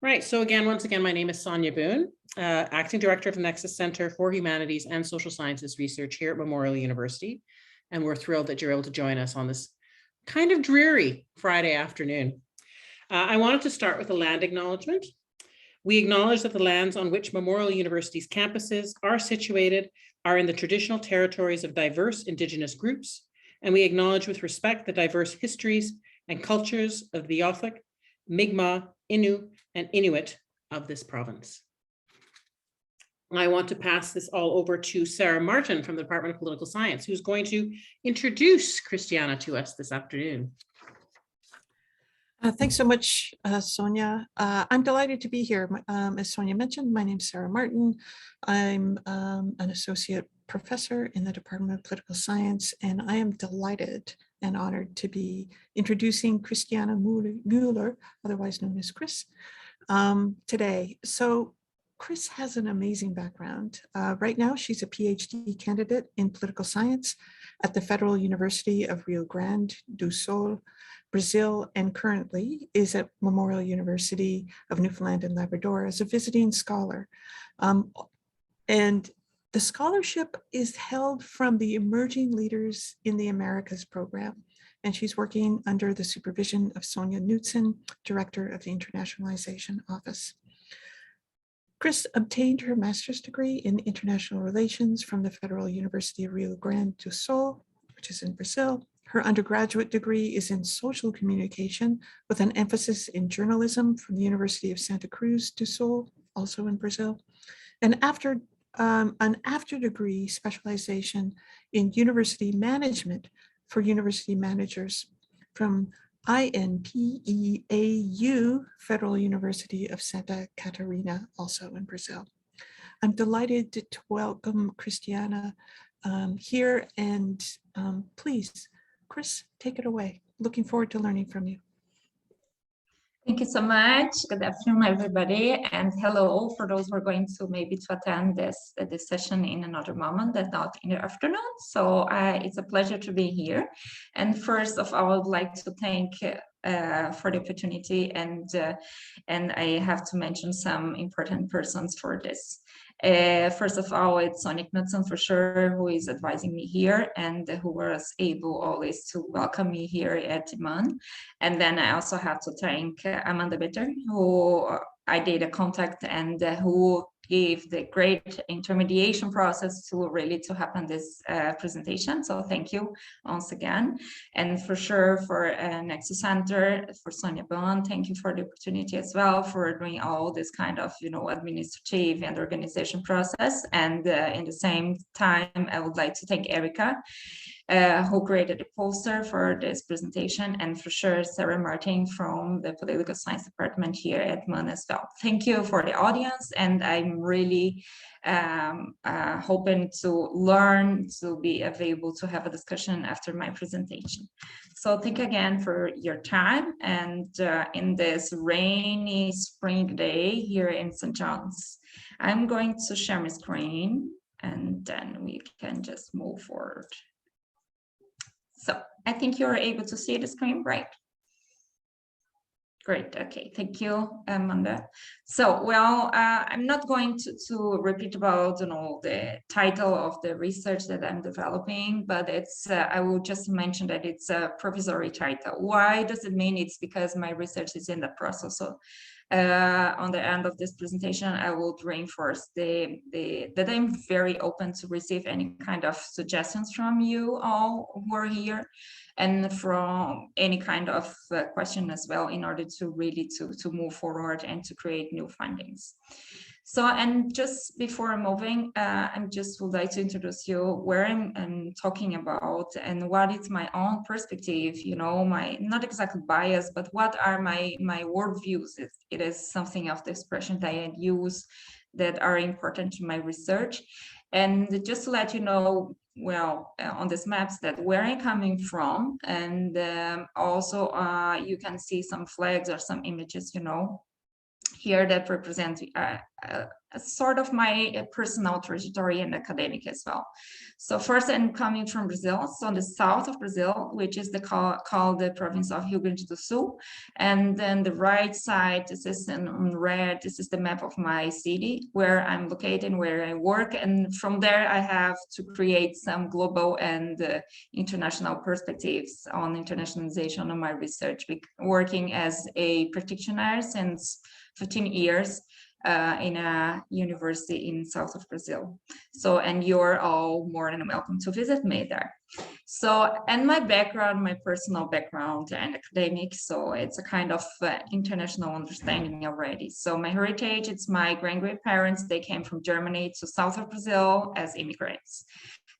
Right. So again, once again, my name is Sonia Boone, Acting Director of the Nexus Center for Humanities and Social Sciences Research here at Memorial University. And we're thrilled that you're able to join us on this kind of dreary Friday afternoon. I wanted to start with a land acknowledgement. We acknowledge that the lands on which Memorial University's campuses are situated are in the traditional territories of diverse Indigenous groups, and we acknowledge with respect the diverse histories and cultures of the Yothlok, Mi'kmaq, Innu, and Inuit of this province. I want to pass this all over to Sarah Martin from the Department of Political Science, who's going to introduce Cristiana to us this afternoon. Thanks so much, Sonia. I'm delighted to be here. As Sonia mentioned, my name is Sarah Martin. I'm an associate professor in the Department of Political Science, and I am delighted and honored to be introducing Cristiana Mueller, otherwise known as Chris, today. So Chris has an amazing background. Right now, she's a PhD candidate in political science at the Federal University of Rio Grande do Sul, Brazil, and currently is at Memorial University of Newfoundland and Labrador as a visiting scholar. And the scholarship is held from the Emerging Leaders in the Americas program, and she's working under the supervision of Sonia Knudsen, Director of the Internationalization Office. Chris obtained her master's degree in international relations from the Federal University of Rio Grande do Sul, which is in Brazil. Her undergraduate degree is in social communication with an emphasis in journalism from the University of Santa Cruz do Sul, also in Brazil. And after an after-degree specialization in university management for university managers from INPEAU, Federal University of Santa Catarina, also in Brazil. I'm delighted to welcome Cristiana here, and please, Chris, take it away. Looking forward to learning from you. Thank you so much. Good afternoon, everybody, and hello for those who are going to maybe to attend this session in another moment, and not in the afternoon. So it's a pleasure to be here. And first of all, I would like to thank for the opportunity, and I have to mention some important persons for this. First of all, it's Sonia Knudsen for sure, who is advising me here and who was able always to welcome me here at MUN. And then I also have to thank Amanda Bitter, who I did a contact and who gave the great intermediation process to really to happen this presentation. So thank you once again. And for sure for Nexus Center, for Sonia Boone, thank you for the opportunity as well for doing all this kind of, administrative and organization process. And in the same time, I would like to thank Erica, who created the poster for this presentation, and for sure Sarah Martin from the Political Science Department here at MUN as well. Thank you for the audience, and I'm really hoping to learn, to be available to have a discussion after my presentation. So thank you again for your time, and in this rainy spring day here in St. John's. I'm going to share my screen, and then we can just move forward. So I think you're able to see the screen, right? Great, okay, thank you, Amanda. So, well, I'm not going to repeat about, the title of the research that I'm developing, but it's, I will just mention that it's a provisory title. Why does it mean? It's because my research is in the process. So on the end of this presentation, I will reinforce that I'm very open to receive any kind of suggestions from you all who are here, and from any kind of question as well, in order to really to move forward and to create new findings. So, and just before moving, I just would like to introduce you where I'm talking about and what is my own perspective, my not exactly bias, but what are my worldviews. It is something of the expression that I use that are important to my research. And just to let you know, well, on these maps, that where I'm coming from, and also you can see some flags or some images, here that represent sort of my personal trajectory and academic as well. So first, I'm coming from Brazil, so on the south of Brazil, which is called the province of Rio Grande do Sul. And then the right side, this is in red, this is the map of my city, where I'm located, where I work. And from there, I have to create some global and international perspectives on internationalization of my research, working as a practitioner since 15 years. In a university in south of Brazil. So, and you're all more than welcome to visit me there. So, and my background, my personal background and academic, so it's a kind of international understanding already. So my heritage, it's my grandparents, they came from Germany to south of Brazil as immigrants.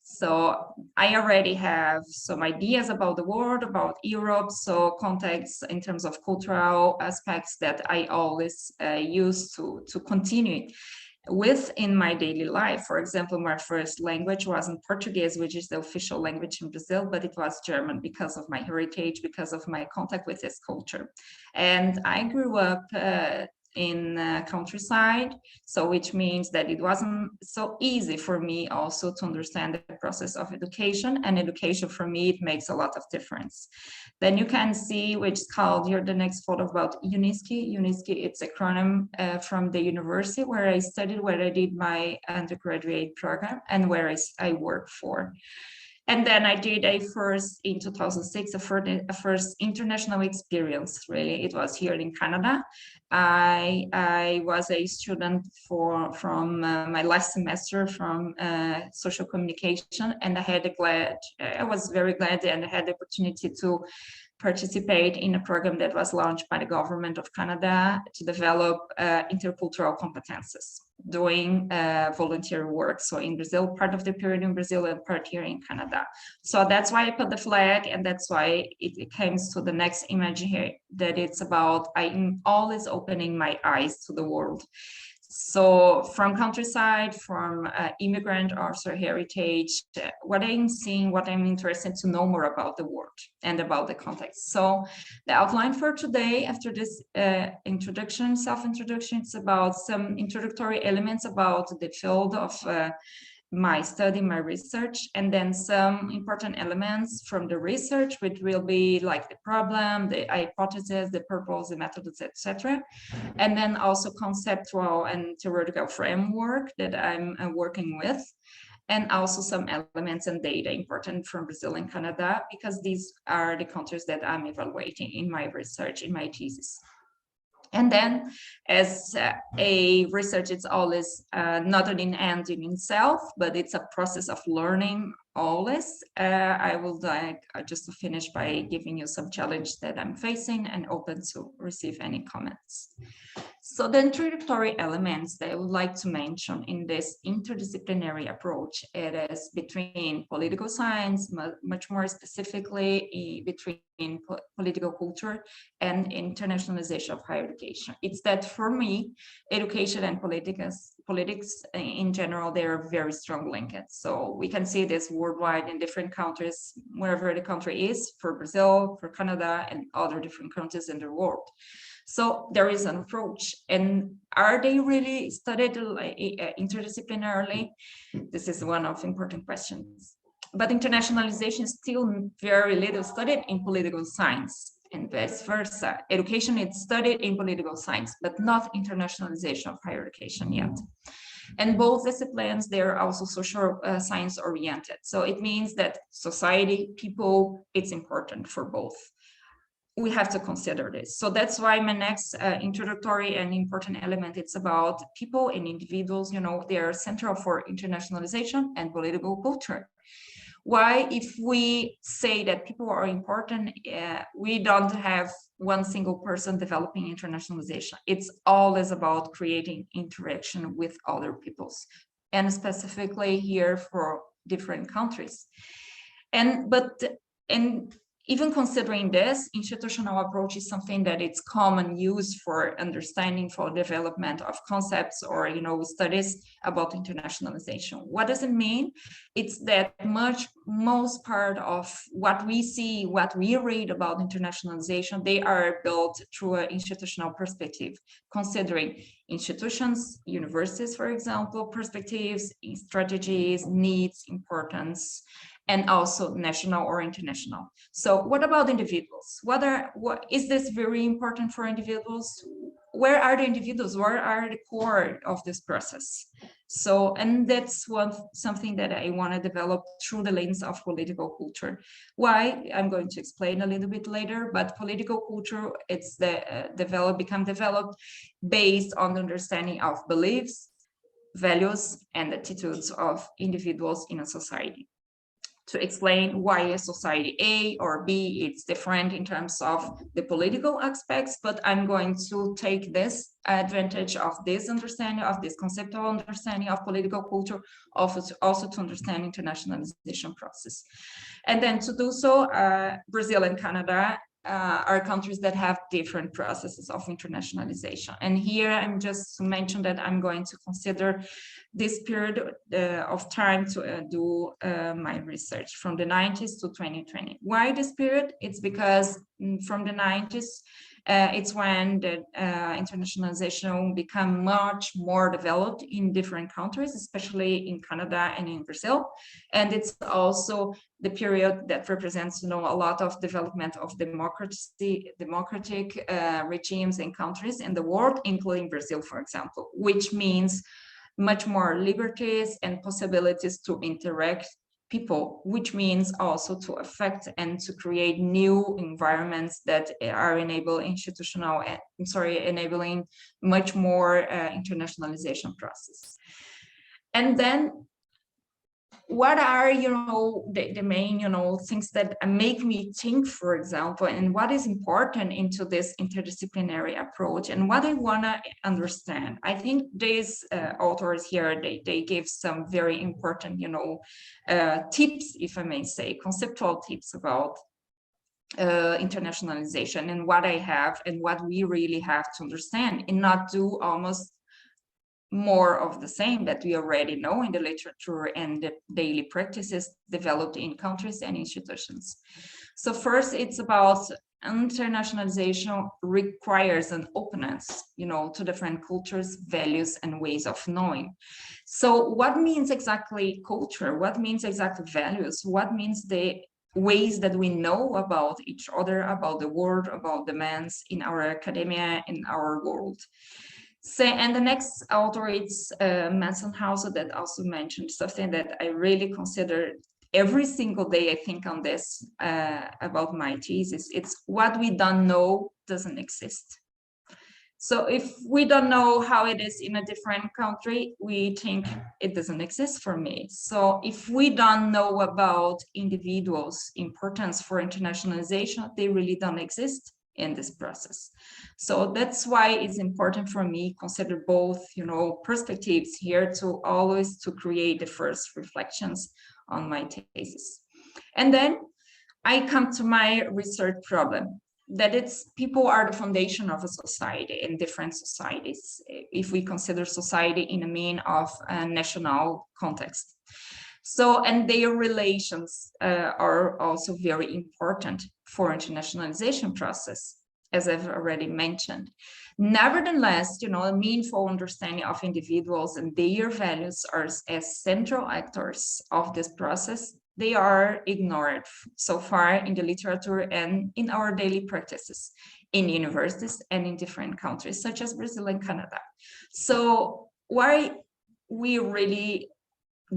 So I already have some ideas about the world, about Europe, so context in terms of cultural aspects that I always use to continue with in my daily life. For example, my first language wasn't Portuguese, which is the official language in Brazil, but it was German because of my heritage, because of my contact with this culture. And I grew up in countryside, so which means that it wasn't so easy for me also to understand the process of education, and education for me, it makes a lot of difference. Then you can see, which is called here, the next photo about UNISCI. UNISCI, it's a acronym from the university where I studied, where I did my undergraduate program and where I work for. And then I did in 2006, a first international experience, really. It was here in Canada. I was a student from my last semester from social communication, and I was very glad and I had the opportunity to participate in a program that was launched by the government of Canada to develop intercultural competences, doing volunteer work. So in Brazil, part of the period in Brazil and part here in Canada. So that's why I put the flag, and that's why it comes to the next image here, that it's about I'm always opening my eyes to the world. So from countryside, from immigrant also heritage, what I'm seeing, what I'm interested to know more about the world and about the context. So the outline for today, after this introduction, self-introduction, it's about some introductory elements about the field of my study, my research, and then some important elements from the research, which will be like the problem, the hypothesis, the purpose, the methods, etc. And then also conceptual and theoretical framework that I'm working with, and also some elements and data important from Brazil and Canada, because these are the countries that I'm evaluating in my research, in my thesis. And then as a research, it's always not an end in itself, but it's a process of learning always. I would like just to finish by giving you some challenge that I'm facing and open to receive any comments. So the introductory elements that I would like to mention in this interdisciplinary approach, it is between political science, much more specifically between political culture and internationalization of higher education. It's that for me, education and politics in general, they are very strong linked. So we can see this worldwide in different countries, wherever the country is, for Brazil, for Canada, and other different countries in the world. So there is an approach, and are they really studied interdisciplinarily? This is one of important questions. But internationalization is still very little studied in political science, and vice versa. Education is studied in political science, but not internationalization of higher education yet. And both disciplines, they're also social science oriented. So it means that society, people, it's important for both. We have to consider this. So that's why my next introductory and important element, it's about people and individuals, they are central for internationalization and political culture. Why, if we say that people are important, we don't have one single person developing internationalization. It's always about creating interaction with other peoples, and specifically here for different countries. even considering this, institutional approach is something that it's common use for understanding, for development of concepts or, studies about internationalization. What does it mean? It's that most part of what we see, what we read about internationalization, they are built through an institutional perspective, considering institutions, universities, for example, perspectives, strategies, needs, importance, and also national or international. So what about individuals? What is this very important for individuals? Where are the individuals? Where are the core of this process? So, and that's something that I want to develop through the lens of political culture. Why? I'm going to explain a little bit later, but political culture, it's become developed based on the understanding of beliefs, values, and attitudes of individuals in a society. To explain why a society A or B, it's different in terms of the political aspects, but I'm going to take this advantage of this understanding, of this conceptual understanding of political culture, also to understand internationalization process. And then to do so, Brazil and Canada are countries that have different processes of internationalization. And here I'm just to mention that I'm going to consider this period of time to do my research from the 90s to 2020. Why this period? It's because from the 90s, it's when the internationalization become much more developed in different countries, especially in Canada and in Brazil. And it's also the period that represents, a lot of development of democratic regimes and countries in the world, including Brazil, for example, which means much more liberties and possibilities to interact people, which means also to affect and to create new environments that are enabling much more internationalization process. And then what are, the main, things that make me think, for example, and what is important into this interdisciplinary approach and what I want to understand? I think these authors here, they give some very important, tips, if I may say, conceptual tips about internationalization and what I have and what we really have to understand and not do almost more of the same that we already know in the literature and the daily practices developed in countries and institutions. So first, it's about internationalization requires an openness, to different cultures, values, and ways of knowing. So what means exactly culture? What means exactly values? What means the ways that we know about each other, about the world, about demands in our academia, in our world? So, and the next author, it's Massenhauser, that also mentioned something that I really consider every single day. I think on this about my thesis. It's what we don't know doesn't exist. So if we don't know how it is in a different country, we think it doesn't exist for me. So if we don't know about individuals' importance for internationalization, they really don't exist in this process. So that's why it's important for me consider both, perspectives here to always to create the first reflections on my thesis. And then I come to my research problem, that it's people are the foundation of a society in different societies, if we consider society in a mean of a national context. So, and their relations are also very important for internationalization process, as I've already mentioned. Nevertheless, a meaningful understanding of individuals and their values are as central actors of this process. They are ignored so far in the literature and in our daily practices in universities and in different countries, such as Brazil and Canada. So why we really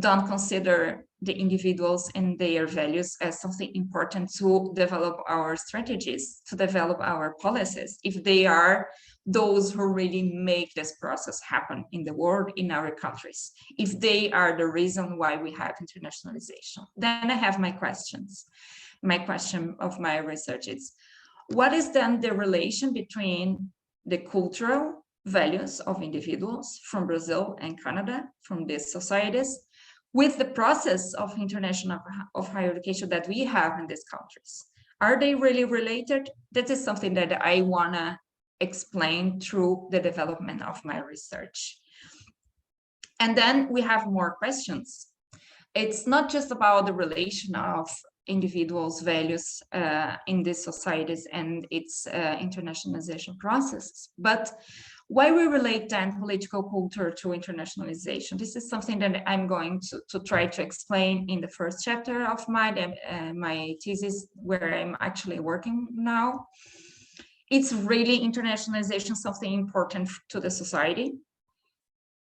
don't consider the individuals and their values as something important to develop our strategies, to develop our policies, if they are those who really make this process happen in the world, in our countries, if they are the reason why we have internationalization. Then I have my questions. My question of my research is, what is then the relation between the cultural values of individuals from Brazil and Canada, from these societies, with the process of international of higher education that we have in these countries? Are they really related? That is something that I want to explain through the development of my research. And then we have more questions. It's not just about the relation of individuals' values in these societies and its internationalization processes, but why we relate then political culture to internationalization. This is something that I'm going to try to explain in the first chapter of my thesis, where I'm actually working now. It's really internationalization something important to the society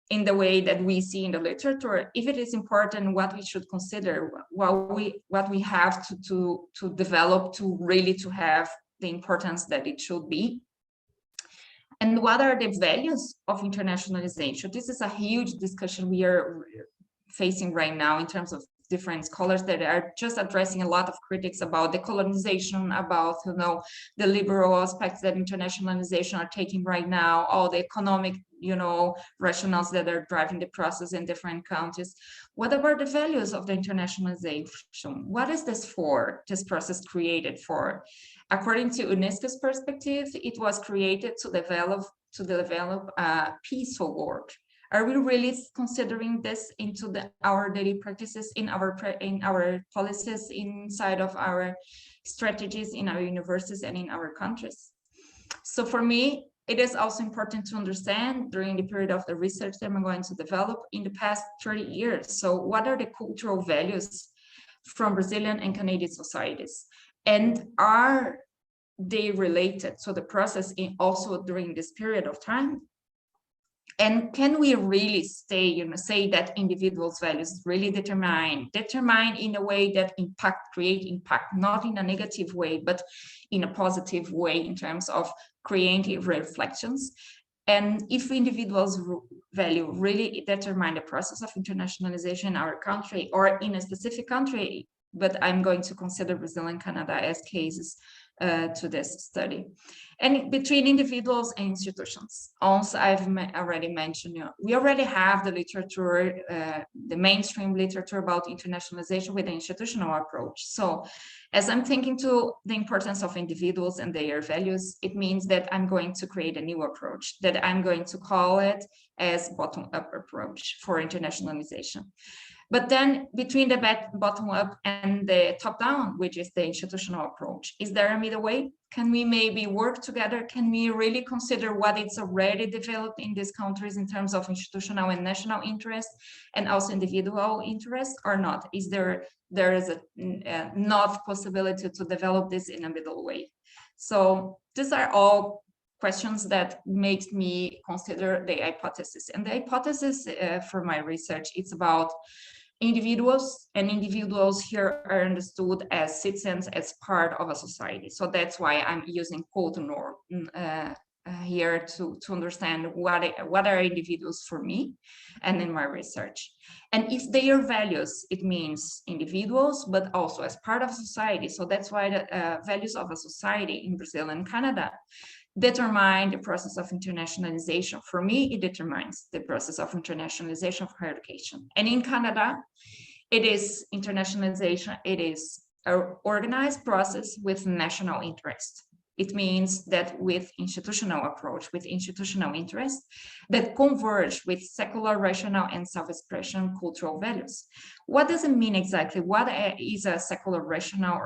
in the way that we see in the literature. If it is important, what we should consider, what we have to develop to really to have the importance that it should be. And what are the values of internationalization? This is a huge discussion we are facing right now in terms of different scholars that are just addressing a lot of critics about the colonization, about, you know, the liberal aspects that internationalization are taking right now, all the economic, you know, rationales that are driving the process in different countries. What about the values of the internationalization? What is this for, this process created for? According to UNESCO's perspective, it was created to develop a peaceful world. Are we really considering this into our daily practices, in our policies, inside of our strategies, in our universities and in our countries? So for me, it is also important to understand during the period of the research that I'm going to develop in the past 30 years. So what are the cultural values from Brazilian and Canadian societies? And are they related to the process also during this period of time? And can we really say that individuals' values really determine in a way that create impact, not in a negative way, but in a positive way in terms of creating reflections? And if individuals' value really determine the process of internationalization in our country or in a specific country, but I'm going to consider Brazil and Canada as cases to this study. And between individuals and institutions, also I've already mentioned, we already have the literature, the mainstream literature about internationalization with the institutional approach. So as I'm thinking to the importance of individuals and their values, it means that I'm going to create a new approach, that I'm going to call it as bottom-up approach for internationalization. But then between the bottom-up and the top-down, which is the institutional approach, is there a middle way? Can we maybe work together? Can we really consider what is already developed in these countries in terms of institutional and national interest and also individual interest or not? Is there is a not possibility to develop this in a middle way? So these are all questions that makes me consider the hypothesis. And the hypothesis for my research, it's about individuals, and individuals here are understood as citizens, as part of a society. So that's why I'm using quote norm here to understand what are individuals for me and in my research. And if their values, it means individuals, but also as part of society. So that's why the values of a society in Brazil and Canada determine the process of internationalization. For me, it determines the process of internationalization of higher education. And in Canada, it is internationalization, it is an organized process with national interest. It means that with institutional approach, with institutional interest, that converge with secular, rational, and self-expression cultural values. What does it mean exactly? What is a secular, rational,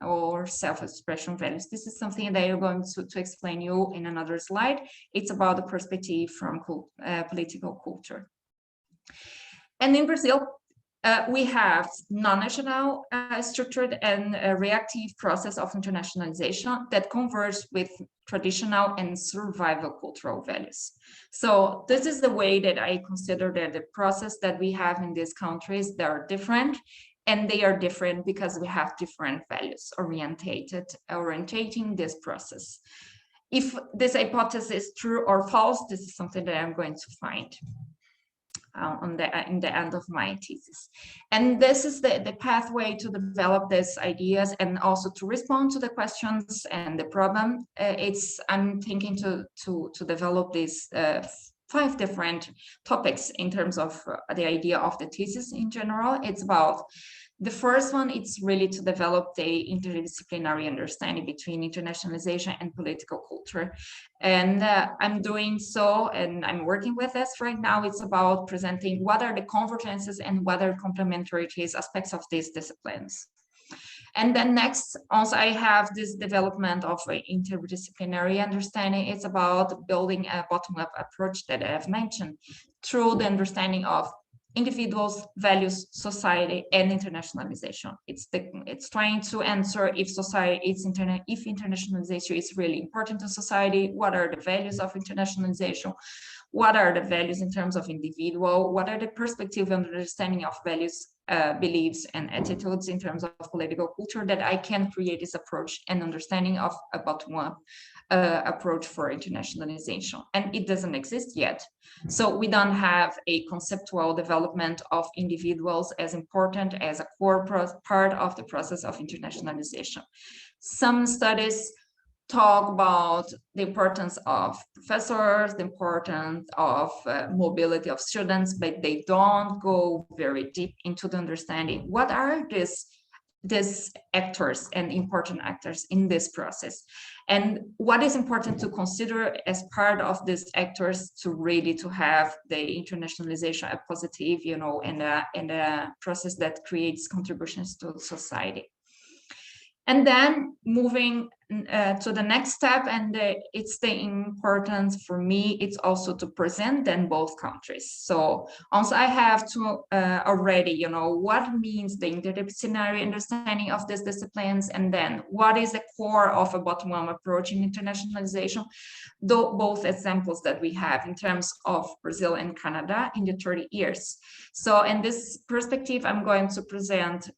or self-expression values? This is something that I'm going to explain you in another slide. It's about the perspective from political culture. And in Brazil, we have non-national structured and reactive process of internationalization that converge with traditional and survival cultural values. So this is the way that I consider that the process that we have in these countries, they are different, and they are different because we have different values orientating this process. If this hypothesis is true or false, this is something that I'm going to find in the end of my thesis. And this is the pathway to develop these ideas and also to respond to the questions and the problem. I'm thinking to develop these 5 different topics in terms of the idea of the thesis in general. It's about The first one, it's really to develop the interdisciplinary understanding between internationalization and political culture. And I'm doing so, and I'm working with this right now. It's about presenting what are the convergences and what are complementarities aspects of these disciplines. And then next, also I have this development of interdisciplinary understanding. It's about building a bottom-up approach that I've mentioned through the understanding of individuals, values, society, and internationalization. It's trying to answer if internationalization is really important to society. What are the values of internationalization? What are the values in terms of individual? What are the perspective and understanding of values, beliefs, and attitudes in terms of political culture that I can create this approach and understanding of a bottom-up approach for internationalization? And it doesn't exist yet. So we don't have a conceptual development of individuals as important as a core part of the process of internationalization. Some studies talk about the importance of professors, the importance of mobility of students, but they don't go very deep into the understanding what are these actors and important actors in this process, and what is important to consider as part of these actors to really to have the internationalization a positive, and a process that creates contributions to society. And then moving to the next step, and it's the importance for me, it's also to present then both countries. So also I have to already, what means the interdisciplinary understanding of these disciplines, and then what is the core of a bottom-up approach in internationalization, both examples that we have in terms of Brazil and Canada in the 30 years. So in this perspective, I'm going to present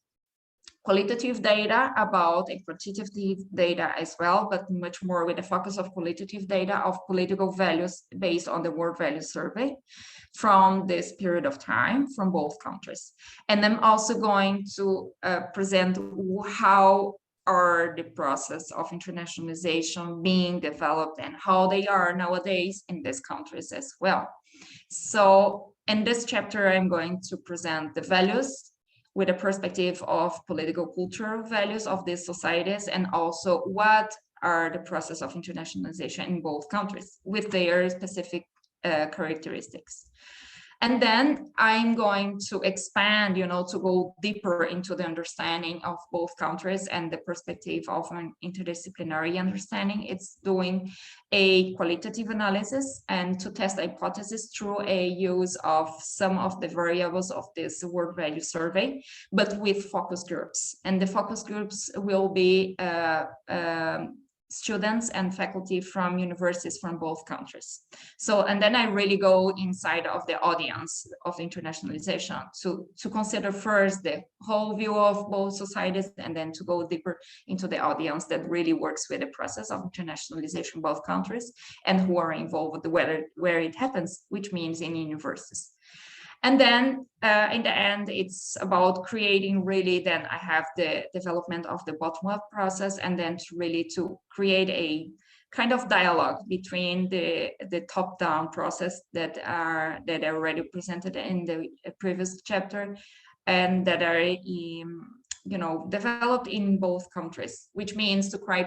qualitative data about a quantitative data as well, but much more with a focus of qualitative data of political values based on the World Value Survey from this period of time from both countries. And I'm also going to present how are the process of internationalization being developed and how they are nowadays in these countries as well. So in this chapter, I'm going to present the values with a perspective of political cultural values of these societies, and also what are the process of internationalization in both countries with their specific characteristics. And then I'm going to expand, to go deeper into the understanding of both countries and the perspective of an interdisciplinary understanding. It's doing a qualitative analysis and to test hypotheses through a use of some of the variables of this World Value Survey, but with focus groups. And the focus groups will be students and faculty from universities from both countries. So, and then I really go inside of the audience of internationalization to consider first the whole view of both societies, and then to go deeper into the audience that really works with the process of internationalization in both countries and who are involved where it happens, which means in universities. And then in the end, it's about creating really, then I have the development of the bottom-up process, and then to create a kind of dialogue between the top-down process that are already presented in the previous chapter, and that are developed in both countries, which means to try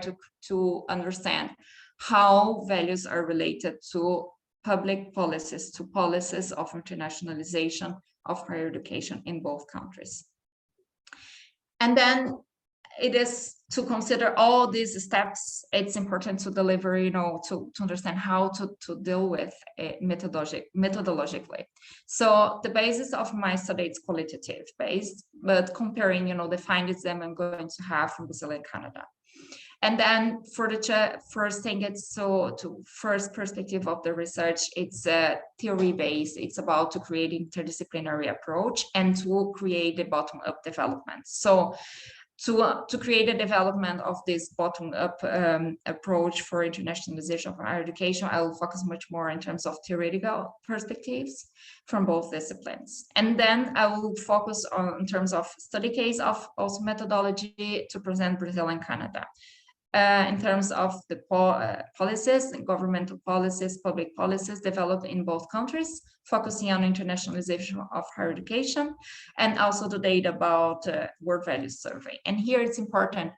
to understand how values are related to public policies, to policies of internationalization of higher education in both countries. And then it is to consider all these steps, it's important to deliver, to understand how to deal with it methodologically. So the basis of my study is qualitative based, but comparing, the findings that I'm going to have from Brazil and Canada. And then for the first thing, it's first perspective of the research, it's theory-based. It's about to create interdisciplinary approach and to create a bottom-up development. So to create a development of this bottom-up approach for internationalization of higher education, I will focus much more in terms of theoretical perspectives from both disciplines. And then I will focus on in terms of study case of also methodology to present Brazil and Canada. in terms of the policies and governmental policies, public policies developed in both countries, focusing on internationalization of higher education, and also the data about World Values Survey. And here it's important.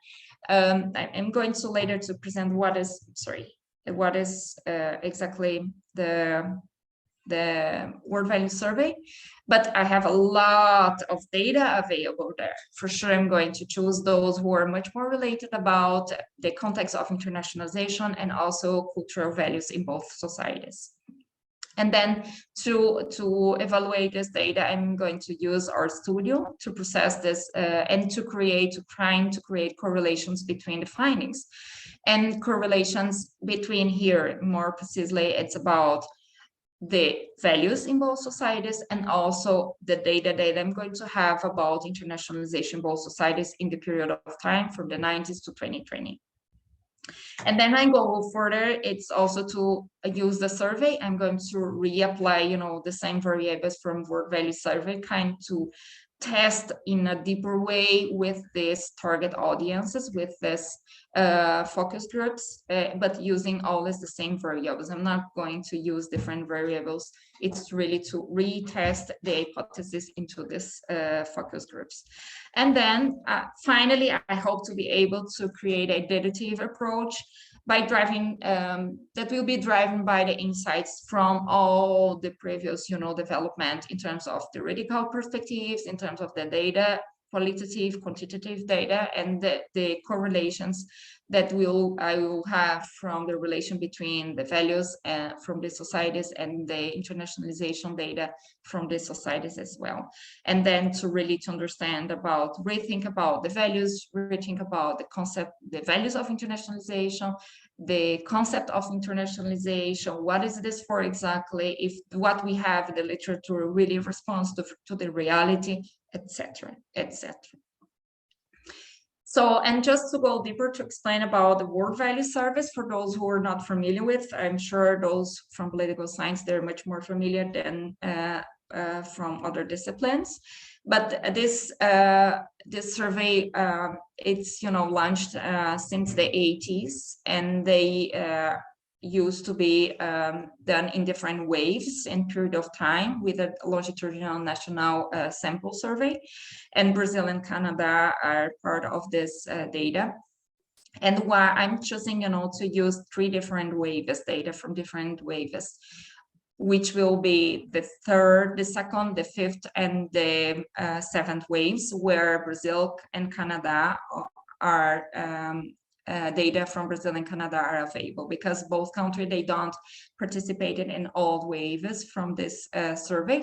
I'm going to later to present what is exactly the World Values Survey, but I have a lot of data available there. For sure, I'm going to choose those who are much more related about the context of internationalization and also cultural values in both societies. And then to evaluate this data, I'm going to use our studio to process this and trying to create correlations between the findings. And correlations between here, more precisely, it's about the values in both societies and also the data that I'm going to have about internationalization in both societies in the period of time from the 90s to 2020. And then I go further, it's also to use the survey. I'm going to reapply, the same variables from World Value Survey, kind to test in a deeper way with these target audiences, with this focus groups, but using always the same variables. I'm not going to use different variables. It's really to retest the hypothesis into this focus groups. And then finally, I hope to be able to create a additive approach by driving, that will be driven by the insights from all the previous, development in terms of theoretical perspectives, in terms of the data, qualitative, quantitative data, and the correlations that I will have from the relation between the values from the societies and the internationalization data from the societies as well. And then to understand rethink about the values, rethink about the values of internationalization, the concept of internationalization, what is this for exactly, if what we have in the literature really responds to the reality, etc., etc. So, and just to go deeper to explain about the World Value Service, for those who are not familiar with, I'm sure those from political science, they're much more familiar than from other disciplines. But this survey, it's launched since the 80s, and they used to be done in different waves in period of time with a longitudinal national sample survey, and Brazil and Canada are part of this data. And why I'm choosing, to use 3 different waves, data from different waves, which will be the 3rd, the 2nd, the 5th, and the 7th waves, where Brazil and Canada are data from Brazil and Canada are available, because both countries, they don't participate in all waves from this survey.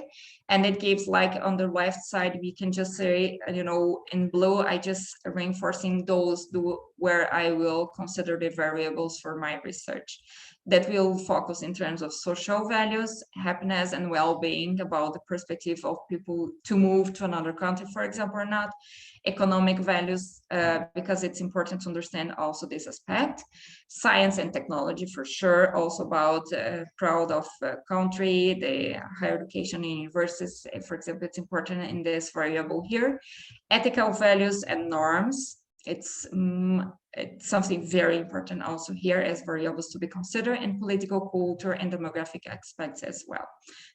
And it gives, like on the left side, we can just say, in blue, I just reinforcing those where I will consider the variables for my research that will focus in terms of social values, happiness and well-being, about the perspective of people to move to another country, for example, or not. Economic values, because it's important to understand also this aspect. Science and technology, for sure, also about proud of country, the higher education in universities, for example, it's important in this variable here. Ethical values and norms, it's something very important also here as variables to be considered, and political, culture, and demographic aspects as well.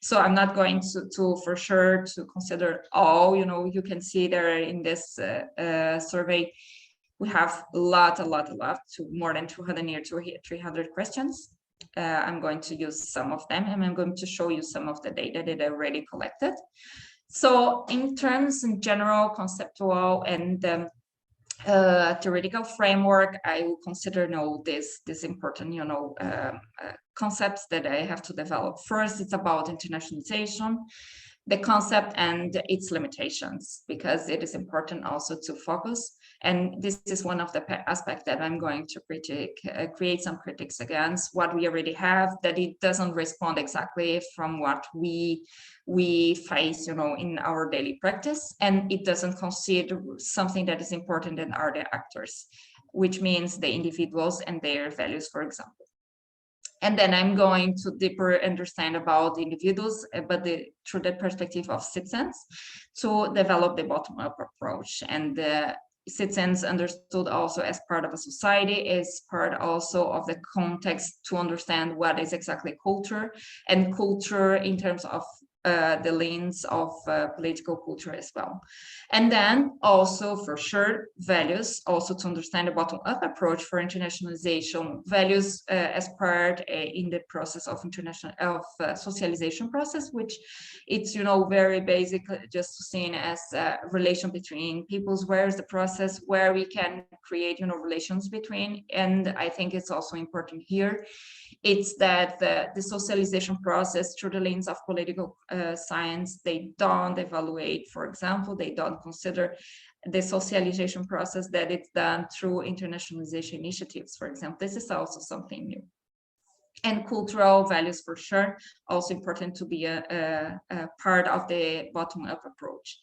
So I'm not going to for sure to consider all, you can see there in this survey, we have a lot to more than 200 near to 300 questions. I'm going to use some of them, and I'm going to show you some of the data that I already collected. So in terms in general, conceptual and theoretical framework, I will consider this important concepts that I have to develop. First, it's about internationalization, the concept and its limitations, because it is important also to focus. And this is one of the aspects that I'm going to create some critiques against what we already have, that it doesn't respond exactly from what we face, in our daily practice, and it doesn't consider something that is important than are the actors, which means the individuals and their values, for example. And then I'm going to deeper understand about individuals, but through the perspective of citizens, to develop the bottom-up approach. And citizens understood also as part of a society, is part also of the context to understand what is exactly culture, and culture in terms of the lens of political culture as well. And then also for sure values, also to understand the bottom-up approach for internationalization, values as part in the process of socialization process, which it's, you know, very basic, just seen as a relation between peoples, where is the process where we can create, you know, relations between. And I think it's also important here, it's that the socialization process through the lens of political science, they don't evaluate, for example, they don't consider the socialization process that it's done through internationalization initiatives, for example. This is also something new. And cultural values, for sure, also important to be a part of the bottom-up approach.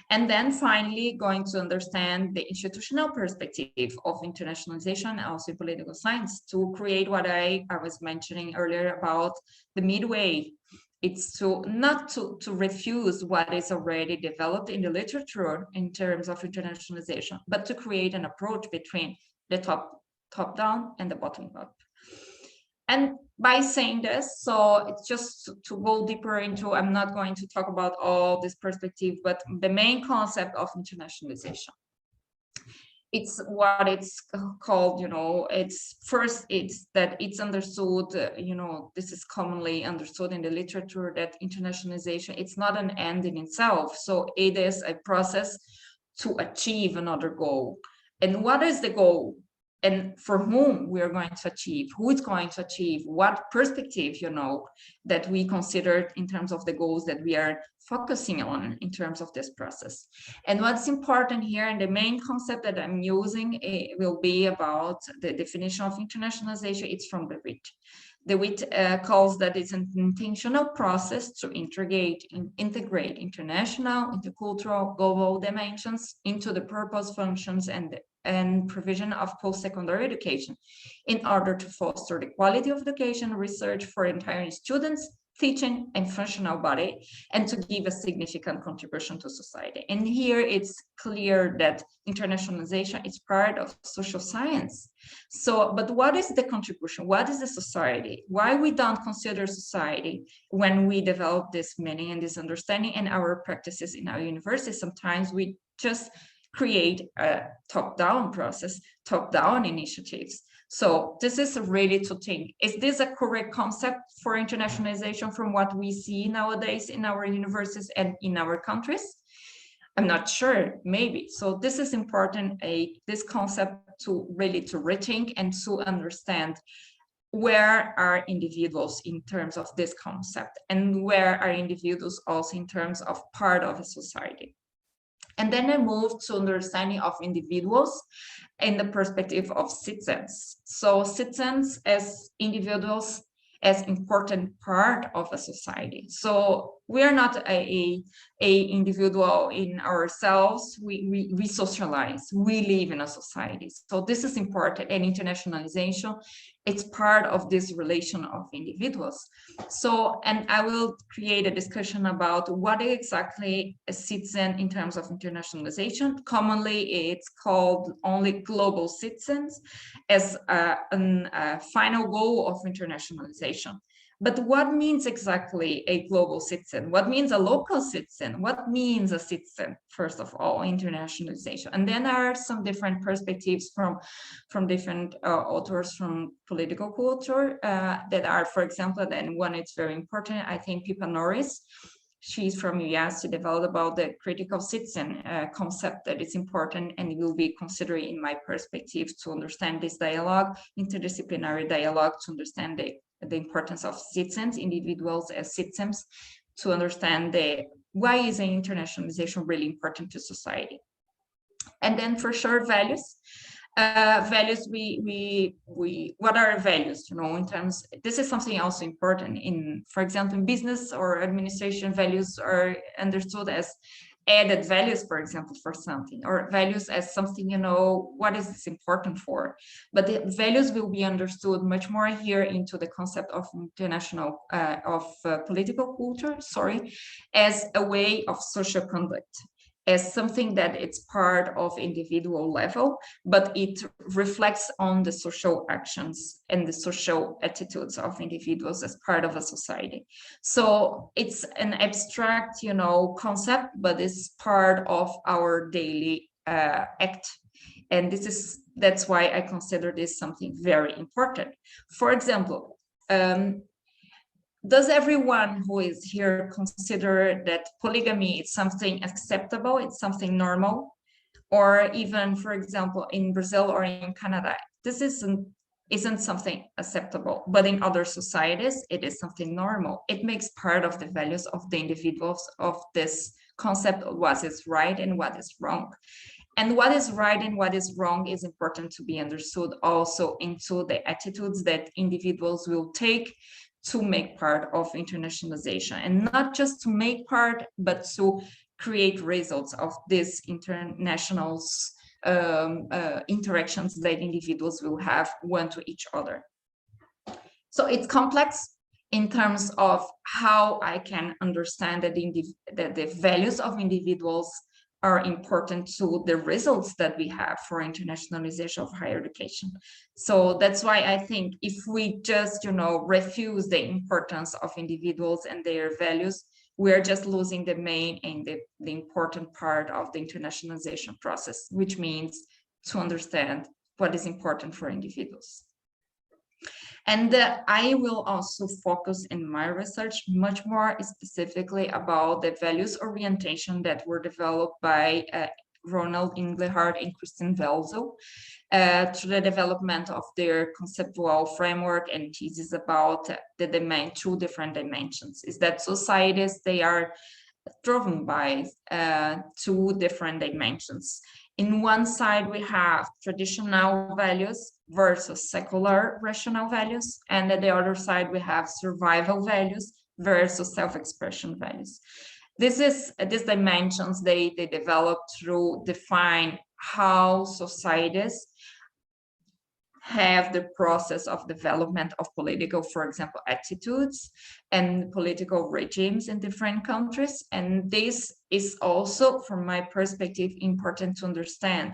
And then finally, going to understand the institutional perspective of internationalization, also political science, to create what I was mentioning earlier about the midway. It's to not to refuse what is already developed in the literature in terms of internationalization, but to create an approach between the top down and the bottom up. And by saying this, so it's just to go deeper into, I'm not going to talk about all this perspective, but the main concept of internationalization. It's what it's called, you know, it's first, it's that it's understood, you know, this is commonly understood in the literature, that internationalization, it's not an end in itself. So it is a process to achieve another goal. And what is the goal? And for whom we are going to achieve, who is going to achieve, what perspective, you know, that we considered in terms of the goals that we are focusing on in terms of this process. And what's important here, and the main concept that I'm using will be about the definition of internationalization. It's from the WIT. The WIT calls that it's an intentional process to integrate international, intercultural, global dimensions into the purpose, functions, and provision of post-secondary education in order to foster the quality of education research for entire students, teaching, and functional body, and to give a significant contribution to society. And here it's clear that internationalization is part of social science. So, but what is the contribution? What is the society? Why we don't consider society when we develop this meaning and this understanding in our practices in our universities? Sometimes we just create a top-down process, top-down initiatives. So this is really to think, is this a correct concept for internationalization from what we see nowadays in our universities and in our countries? I'm not sure, maybe. So this is important, this concept to really to rethink and to understand where are individuals in terms of this concept, and where are individuals also in terms of part of a society. And then I moved to understanding of individuals in the perspective of citizens. So citizens as individuals as important part of a society. So we are not a individual in ourselves, we socialize, we live in a society. So this is important, and internationalization, it's part of this relation of individuals. So, and I will create a discussion about what exactly a citizen in terms of internationalization. Commonly, it's called only global citizens as a final goal of internationalization. But what means exactly a global citizen? What means a local citizen? What means a citizen, first of all, internationalization? And then there are some different perspectives from different authors from political culture that are, for example, and one is very important, I think Pippa Norris, she's from US, she developed about the critical citizen concept that is important and will be considered in my perspective to understand this dialogue, interdisciplinary dialogue, to understand the importance of citizens, individuals as citizens, to understand why is internationalization really important to society. And then for sure, values. Values, what are values, you know, in terms, this is something also important in, for example, in business or administration, values are understood as added values, for example, for something, or values as something, you know, what is this important for? But the values will be understood much more here into the concept of international, political culture, as a way of social conduct. as something that it's part of individual level, but it reflects on the social actions and the social attitudes of individuals as part of a society. So it's an abstract, concept, but it's part of our daily act. And that's why I consider this something very important. For example, does everyone who is here consider that polygamy is something acceptable, it's something normal? Or even, for example, in Brazil or in Canada, this isn't something acceptable, but in other societies, it is something normal. It makes part of the values of the individuals of this concept of what is right and what is wrong. And what is right and what is wrong is important to be understood also into the attitudes that individuals will take to make part of internationalization, and not just to make part, but to create results of these international interactions that individuals will have one to each other. So it's complex in terms of how I can understand that the values of individuals are important to the results that we have for internationalization of higher education. So that's why I think if we just, refuse the importance of individuals and their values, we are just losing the main and the important part of the internationalization process, which means to understand what is important for individuals. And I will also focus in my research much more specifically about the values orientation that were developed by Ronald Englehart and Christine Welzel through the development of their conceptual framework and thesis about the two different dimensions. Is that societies, they are driven by two different dimensions. In one side, we have traditional values versus secular rational values. And at the other side, we have survival values versus self-expression values. These dimensions, they develop through define how societies have the process of development of political, for example, attitudes and political regimes in different countries. And this is also, from my perspective, important to understand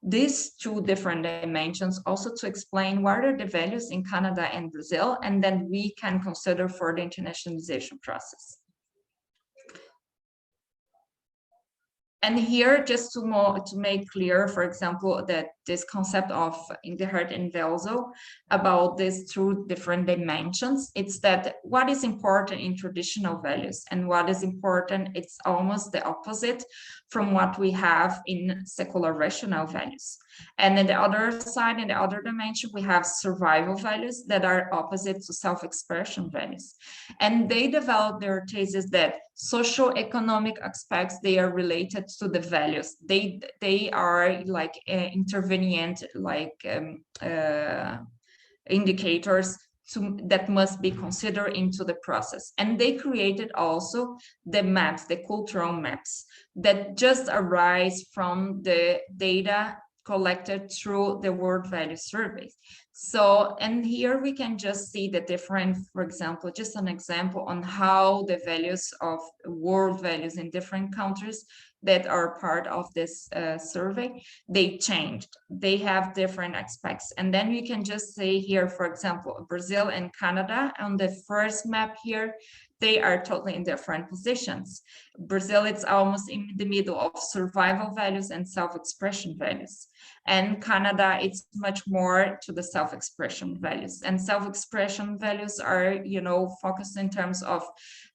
these two different dimensions, also to explain what are the values in Canada and Brazil, and then we can consider for the internationalization process. And here, just to make clear, for example, that this concept of Englehart and Welzel about these two different dimensions, it's that what is important in traditional values and what is important, it's almost the opposite from what we have in secular rational values. And then the other side, in the other dimension, we have survival values that are opposite to self-expression values. And they develop their thesis that socio-economic aspects, they are related to the values. They are like intervenient, like indicators that must be considered into the process. And they created also the maps, the cultural maps, that just arise from the data collected through the World Value Surveys. So, and here we can just see the different, for example, just an example on how the values of world values in different countries that are part of this survey, they changed. They have different aspects. And then we can just say here, for example, Brazil and Canada on the first map here, they are totally in different positions. Brazil, it's almost in the middle of survival values and self-expression values. And Canada, it's much more to the self-expression values. And self-expression values are, focused in terms of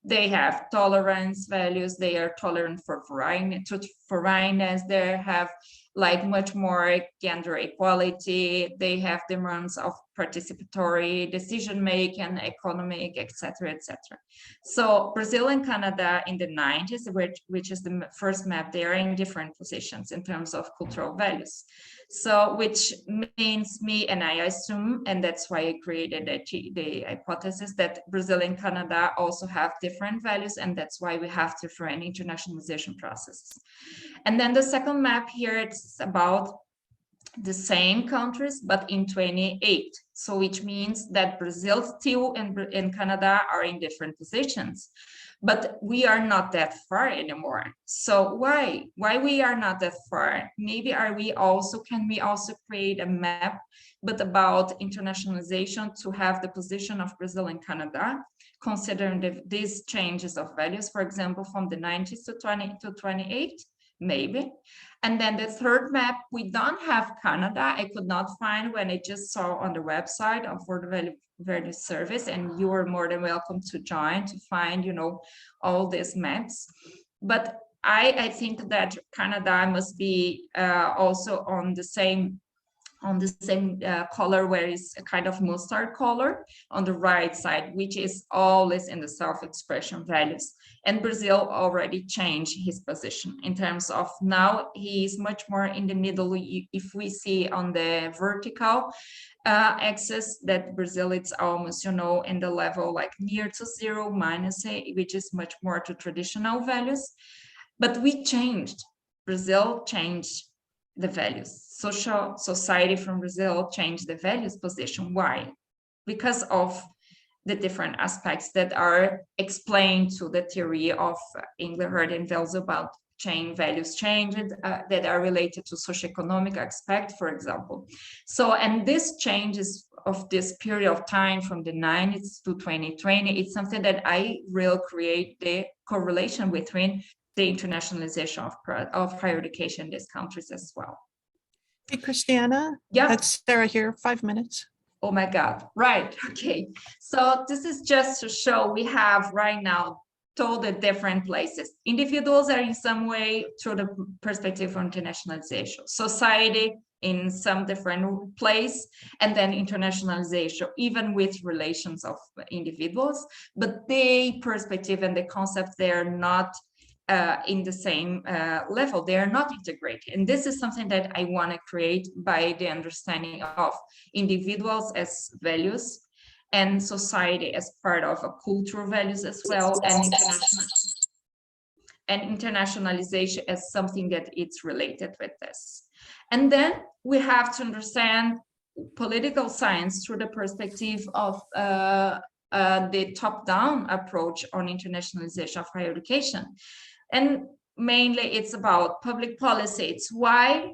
they have tolerance values, they are tolerant for foreigners, they have like much more gender equality, they have demands of participatory decision-making, economic, etc., etc. So Brazil and Canada in the 90s, which is the first map, they are in different positions in terms of cultural values. So which means me, and I assume, and that's why I created the hypothesis that Brazil and Canada also have different values, and that's why we have different internationalization processes. And then the second map here, it's about the same countries, but in 28. So which means that Brazil still and Canada are in different positions, but we are not that far anymore. So why we are not that far? Maybe can we also create a map, but about internationalization to have the position of Brazil and Canada, considering these changes of values, for example, from the 90s to 28, maybe. And then the third map, we don't have Canada. I could not find when I just saw on the website for the value service, and you are more than welcome to join to find, all these maps. But I think that Canada must be also on the same color, where is a kind of mustard color on the right side, which is always in the self-expression values. And Brazil already changed his position in terms of now he is much more in the middle. If we see on the vertical axis that Brazil, it's almost, in the level like near to 0, -8, which is much more to traditional values. But we changed. Brazil changed the values. Society from Brazil changed the values position. Why? Because of the different aspects that are explained to the theory of Englehart and Wells about values changed that are related to socioeconomic aspect, for example. So, and this changes of this period of time from the 90s to 2020, it's something that I will create the correlation between the internationalization of higher education in these countries as well. Hey, Cristiana. Yeah. That's Sarah here, 5 minutes. Oh my God, right, okay. So this is just to show we have right now told the different places. Individuals are in some way through the perspective of internationalization. Society in some different place, and then internationalization, even with relations of individuals, but the perspective and the concept, they are not in the same level. They are not integrated. And this is something that I want to create by the understanding of individuals as values and society as part of a cultural values as well, and internationalization as something that it's related with this. And then we have to understand political science through the perspective of the top-down approach on internationalization of higher education. And mainly it's about public policy. It's why,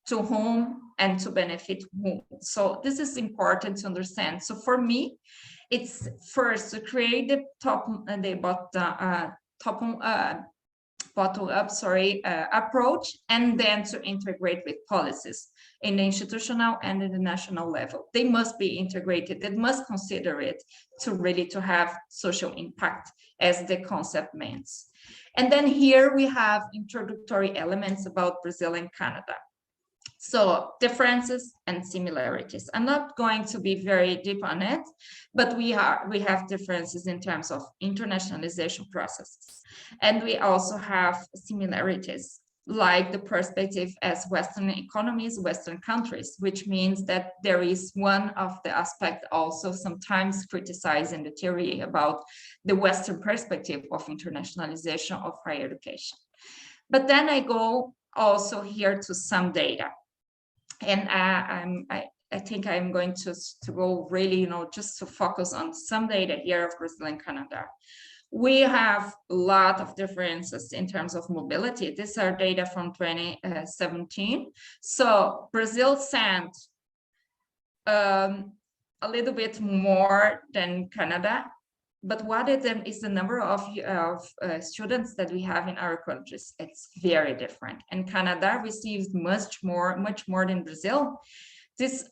to whom, and to benefit whom. So this is important to understand. So for me, it's first to create the bottom-up approach, and then to integrate with policies in the institutional and in the national level. They must be integrated. They must consider it to have social impact, as the concept means. And then here we have introductory elements about Brazil and Canada. So differences and similarities. I'm not going to be very deep on it, but we have differences in terms of internationalization processes. And we also have similarities, like the perspective as Western economies, Western countries, which means that there is one of the aspects also sometimes criticized in the theory about the Western perspective of internationalization of higher education. But then I go also here to some data. And I think I'm going to go really, just to focus on some data here of Brazil and Canada. We have a lot of differences in terms of mobility. These are data from 2017. So Brazil sent a little bit more than Canada, but what is the number of students that we have in our countries? It's very different. And Canada receives much more than Brazil. This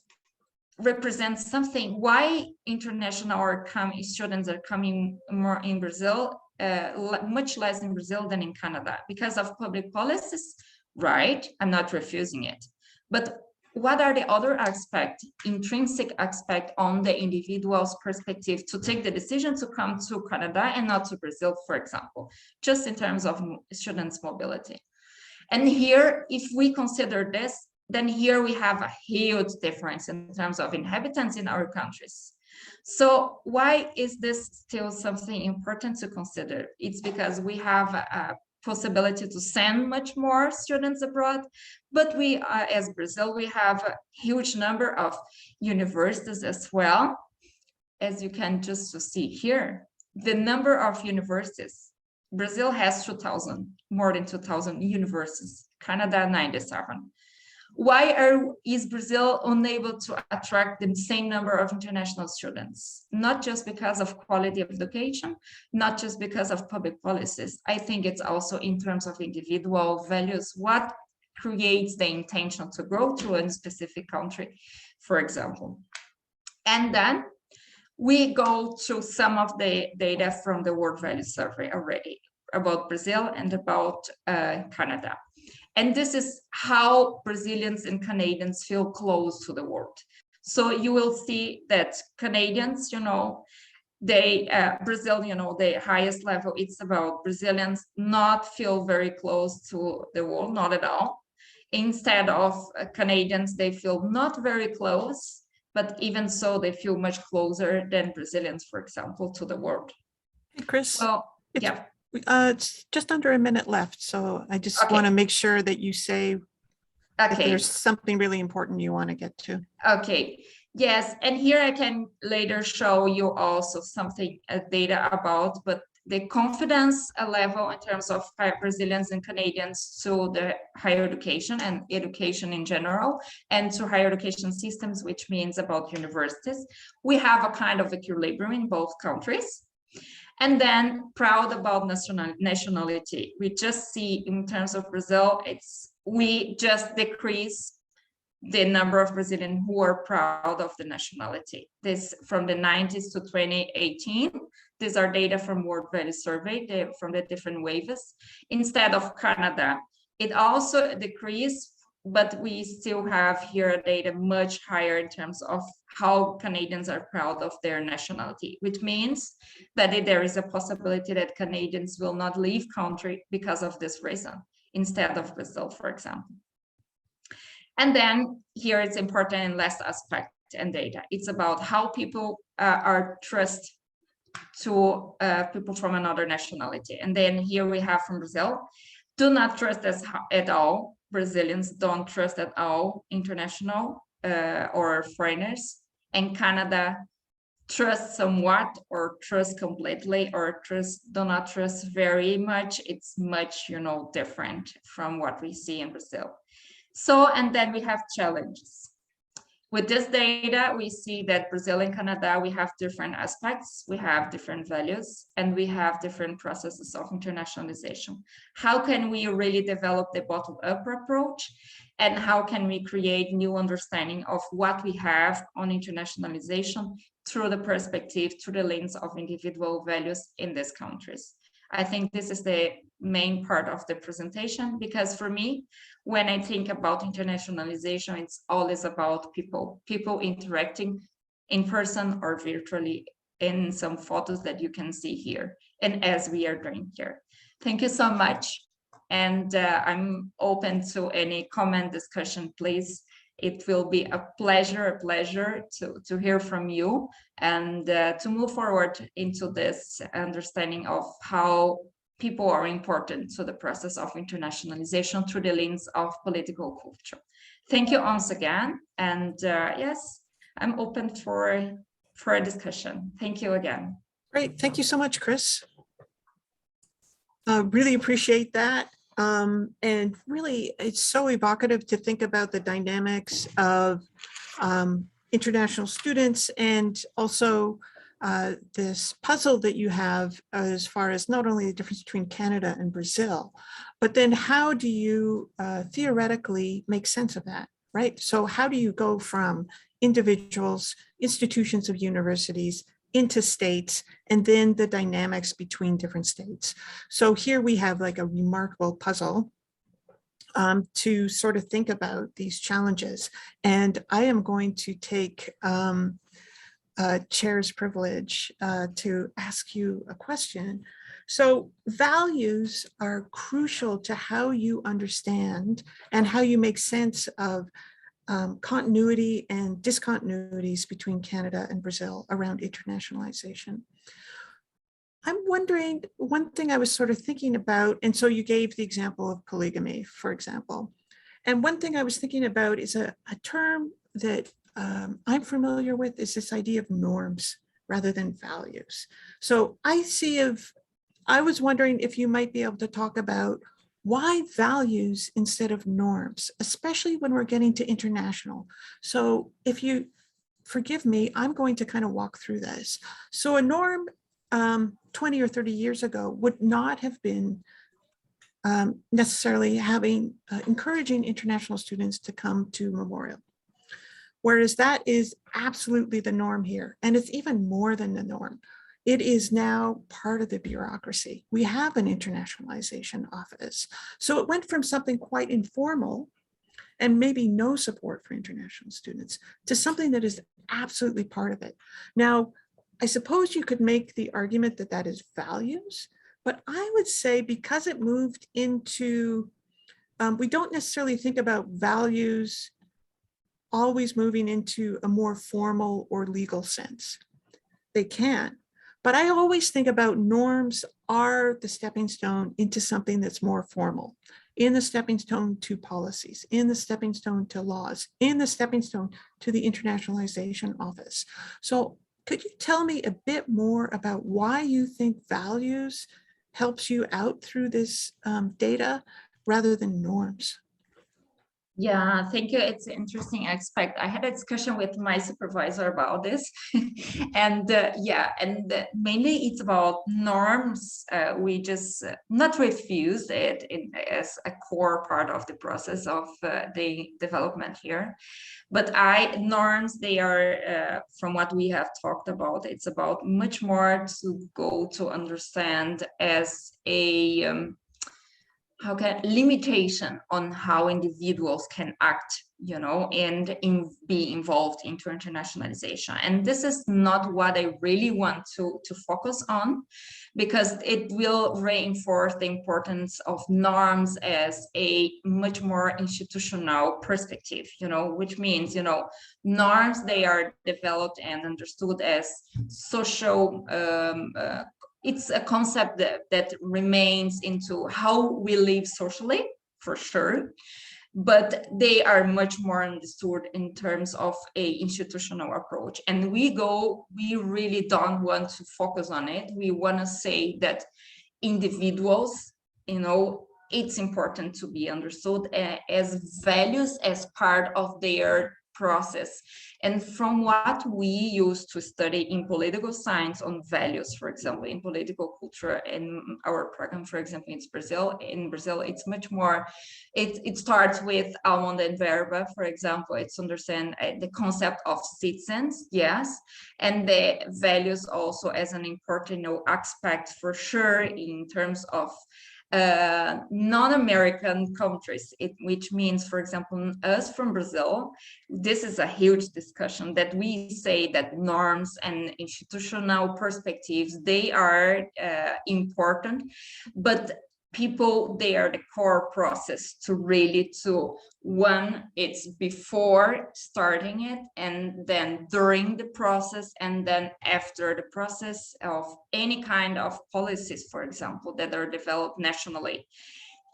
represents something why international students are coming more in Brazil, much less in Brazil than in Canada, because of public policies, right? I'm not refusing it. But what are the other intrinsic aspect on the individual's perspective to take the decision to come to Canada and not to Brazil, for example, just in terms of students' mobility? And here, if we consider this, then here we have a huge difference in terms of inhabitants in our countries. So why is this still something important to consider? It's because we have possibility to send much more students abroad, but we, as Brazil, we have a huge number of universities as well. As you can just see here, the number of universities, Brazil has 2,000, more than 2,000 universities, Canada 97. Why is Brazil unable to attract the same number of international students? Not just because of quality of education, not just because of public policies. I think it's also in terms of individual values, what creates the intention to grow to a specific country, for example. And then we go to some of the data from the World Value Survey already about Brazil and about Canada. And this is how Brazilians and Canadians feel close to the world. So you will see that Canadians, you know, they, Brazil, you know, the highest level, it's about Brazilians not feel very close to the world, not at all. Instead of Canadians, they feel not very close, but even so, they feel much closer than Brazilians, for example, to the world. Hey, Chris. Well, yeah. It's just under a minute left, so I just want to make sure that you say if there's something really important you want to get to. Okay, yes, and here I can later show you also something data about, but the confidence level in terms of Brazilians and Canadians to the higher education and education in general, and to higher education systems, which means about universities. We have a kind of equilibrium in both countries. And then proud about nationality. We just see in terms of Brazil, we just decrease the number of Brazilians who are proud of the nationality. This from the 90s to 2018. These are data from World Value Survey, from the different waves. Instead of Canada, it also decreased, but we still have here data much higher in terms of how Canadians are proud of their nationality, which means that there is a possibility that Canadians will not leave country because of this reason, instead of Brazil, for example. And then here it's important in last aspect and data. It's about how people are trust to people from another nationality. And then here we have from Brazil, do not trust us at all. Brazilians don't trust at all international or foreigners. And Canada trust somewhat, or trust completely, or do not trust very much. It's much, you know, different from what we see in Brazil. So, and then we have challenges. With this data, we see that Brazil and Canada, we have different aspects, we have different values, and we have different processes of internationalization. How can we really develop the bottom-up approach? And how can we create new understanding of what we have on internationalization through the perspective, through the lens of individual values in these countries? I think this is the main part of the presentation, because for me, when I think about internationalization, it's always about people interacting in person or virtually in some photos that you can see here, and as we are doing here. Thank you so much. And I'm open to any comment, discussion, please. It will be a pleasure to hear from you and to move forward into this understanding of how people are important to the process of internationalization through the lens of political culture. Thank you once again. And yes, I'm open for a discussion. Thank you again. Great. Thank you so much, Chris. Really appreciate that. And really, it's so evocative to think about the dynamics of international students, and also this puzzle that you have as far as not only the difference between Canada and Brazil, but then how do you theoretically make sense of that, right? So how do you go from individuals, institutions of universities, into states, and then the dynamics between different states? So here we have like a remarkable puzzle to sort of think about these challenges. And I am going to take chair's privilege to ask you a question. So values are crucial to how you understand and how you make sense of continuity and discontinuities between Canada and Brazil around internationalization. I'm wondering, one thing I was sort of thinking about, and so you gave the example of polygamy, for example. And one thing I was thinking about is a term that I'm familiar with is this idea of norms rather than values. So I was wondering if you might be able to talk about why values instead of norms, especially when we're getting to international. So if you forgive me, I'm going to kind of walk through this. So a norm 20 or 30 years ago would not have been necessarily encouraging international students to come to Memorial. Whereas that is absolutely the norm here. And it's even more than the norm. It is now part of the bureaucracy. We have an internationalization office. So it went from something quite informal and maybe no support for international students to something that is absolutely part of it. Now, I suppose you could make the argument that that is values, but I would say because it moved into, we don't necessarily think about values always moving into a more formal or legal sense. They can, but I always think about norms are the stepping stone into something that's more formal, in the stepping stone to policies, in the stepping stone to laws, in the stepping stone to the Internationalization Office. So could you tell me a bit more about why you think values helps you out through this data rather than norms? Yeah, thank you. It's an interesting aspect. I had a discussion with my supervisor about this, and mainly it's about norms. We just not refuse it as a core part of the process of the development here. But norms, they are, from what we have talked about, it's about much more to go to understand as a limitation on how individuals can act, and be involved into internationalization. And this is not what I really want to focus on, because it will reinforce the importance of norms as a much more institutional perspective, which means, norms, they are developed and understood as social it's a concept that remains into how we live socially, for sure, but they are much more understood in terms of a institutional approach. And we really don't want to focus on it. We want to say that individuals, it's important to be understood as values, as part of their process. And from what we used to study in political science on values, for example, in political culture, in our program, for example, in Brazil, it's much more, it starts with Almond and Verba, for example. It's understand the concept of citizens, yes, and the values also as an important aspect, for sure, in terms of non-American countries, which means, for example, us from Brazil, this is a huge discussion that we say that norms and institutional perspectives, they are important, but people, they are the core process to really one, it's before starting it, and then during the process, and then after the process of any kind of policies, for example, that are developed nationally.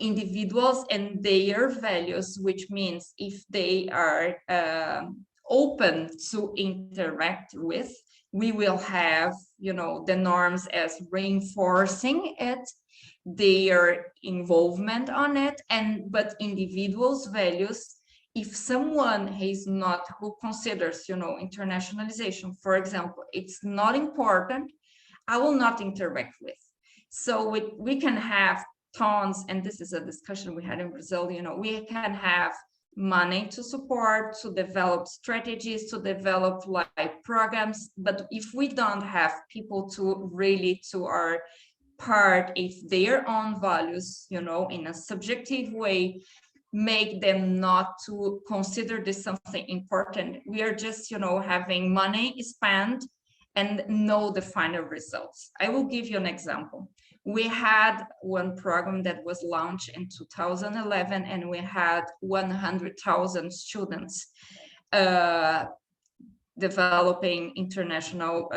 Individuals and their values, which means if they are open to interact with, we will have, the norms as reinforcing it, their involvement on it, but individuals' values, if someone who considers, internationalization, for example, it's not important, I will not interact with. So we can have tons, and this is a discussion we had in Brazil, we can have money to support, to develop strategies, to develop programs, but if we don't have people to our part, if their own values, in a subjective way, make them not to consider this something important, we are just, having money spent and no the final results. I will give you an example. We had one program that was launched in 2011, and we had 100,000 students developing international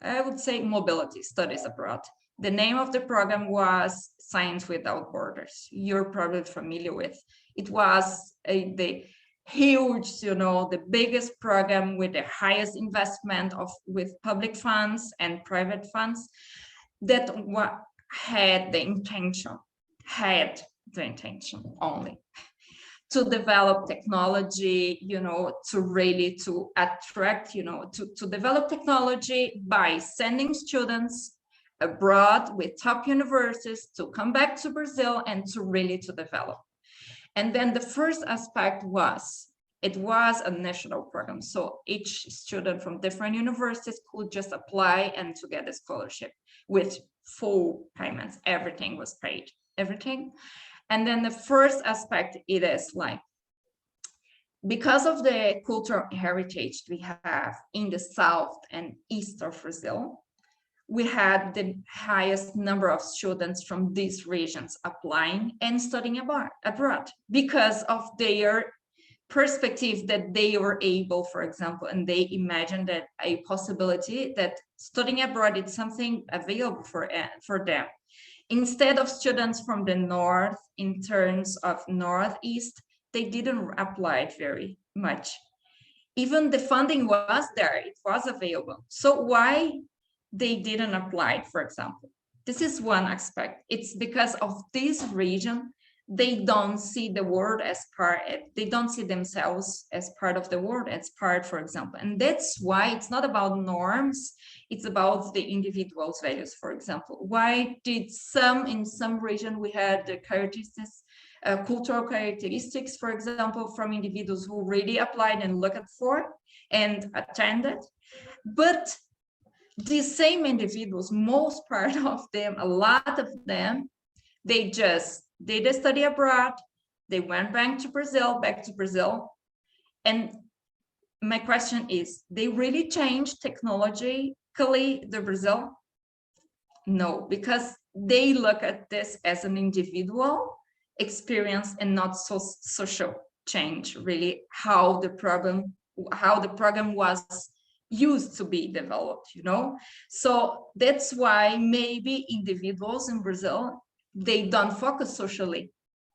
I would say, mobility studies abroad. The name of the program was Science Without Borders. You're probably familiar with. It was the huge, the biggest program with the highest investment with public funds and private funds that had the intention only to develop technology, to attract, to develop technology by sending students abroad with top universities to come back to Brazil and to develop. And then the first aspect was, it was a national program. So each student from different universities could just apply and to get a scholarship with full payments. Everything was paid, everything. And then the first aspect, it is like, because of the cultural heritage we have in the south and east of Brazil, we had the highest number of students from these regions applying and studying abroad because of their perspective that they were able, for example, and they imagined that a possibility that studying abroad is something available for them. Instead of students from the north, in terms of northeast, they didn't apply very much. Even the funding was there, it was available. So why they didn't apply, for example? This is one aspect. It's because of this region, they don't see the world as part, they don't see themselves as part of the world, as part, for example. And that's why it's not about norms, it's about the individual's values, for example. Why did in some region we had the characteristics, cultural characteristics, for example, from individuals who really applied and looked for and attended, but these same individuals, most part of them, a lot of them, they just did a study abroad, they went back to Brazil. And my question is, they really changed technologically the Brazil? No, because they look at this as an individual experience and not social change, really, how the program was used to be developed, So that's why maybe individuals in Brazil, they don't focus socially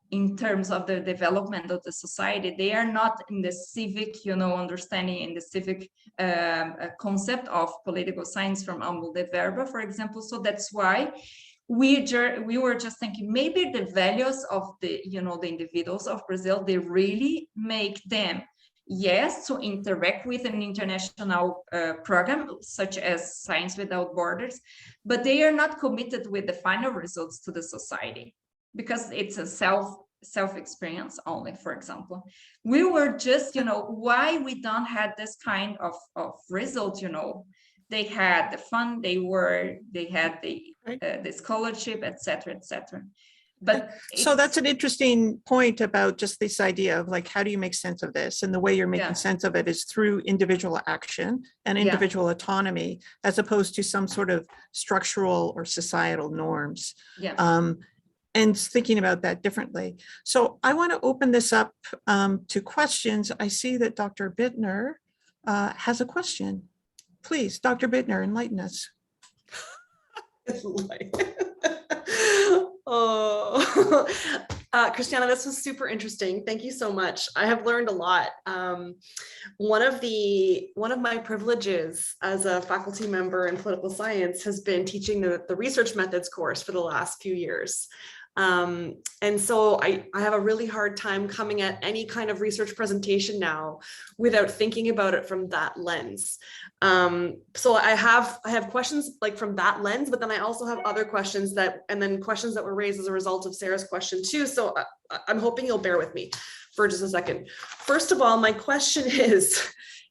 in terms of the development of the society. They are not in the civic, understanding, in the civic concept of political science from Almude Verba, for example. So that's why we were just thinking, maybe the values of the individuals of Brazil, they really make them, yes, to interact with an international program such as Science Without Borders, but they are not committed with the final results to the society, because it's a self-experience only, for example. We were just, why we don't have this kind of result, They had the fund, they had the scholarship, etc., etc. But so that's an interesting point about just this idea of like, how do you make sense of this? And the way you're making sense of it is through individual action and individual autonomy, as opposed to some sort of structural or societal norms. And thinking about that differently. So I want to open this up to questions. I see that Dr. Bittner has a question. Please, Dr. Bittner, enlighten us. Cristiana, this was super interesting. Thank you so much. I have learned a lot. One of my privileges as a faculty member in political science has been teaching the research methods course for the last few years. And so I have a really hard time coming at any kind of research presentation now without thinking about it from that lens. So I have questions like from that lens, but then I also have other questions and then questions that were raised as a result of Sarah's question too. So I'm hoping you'll bear with me for just a second. First of all, my question is,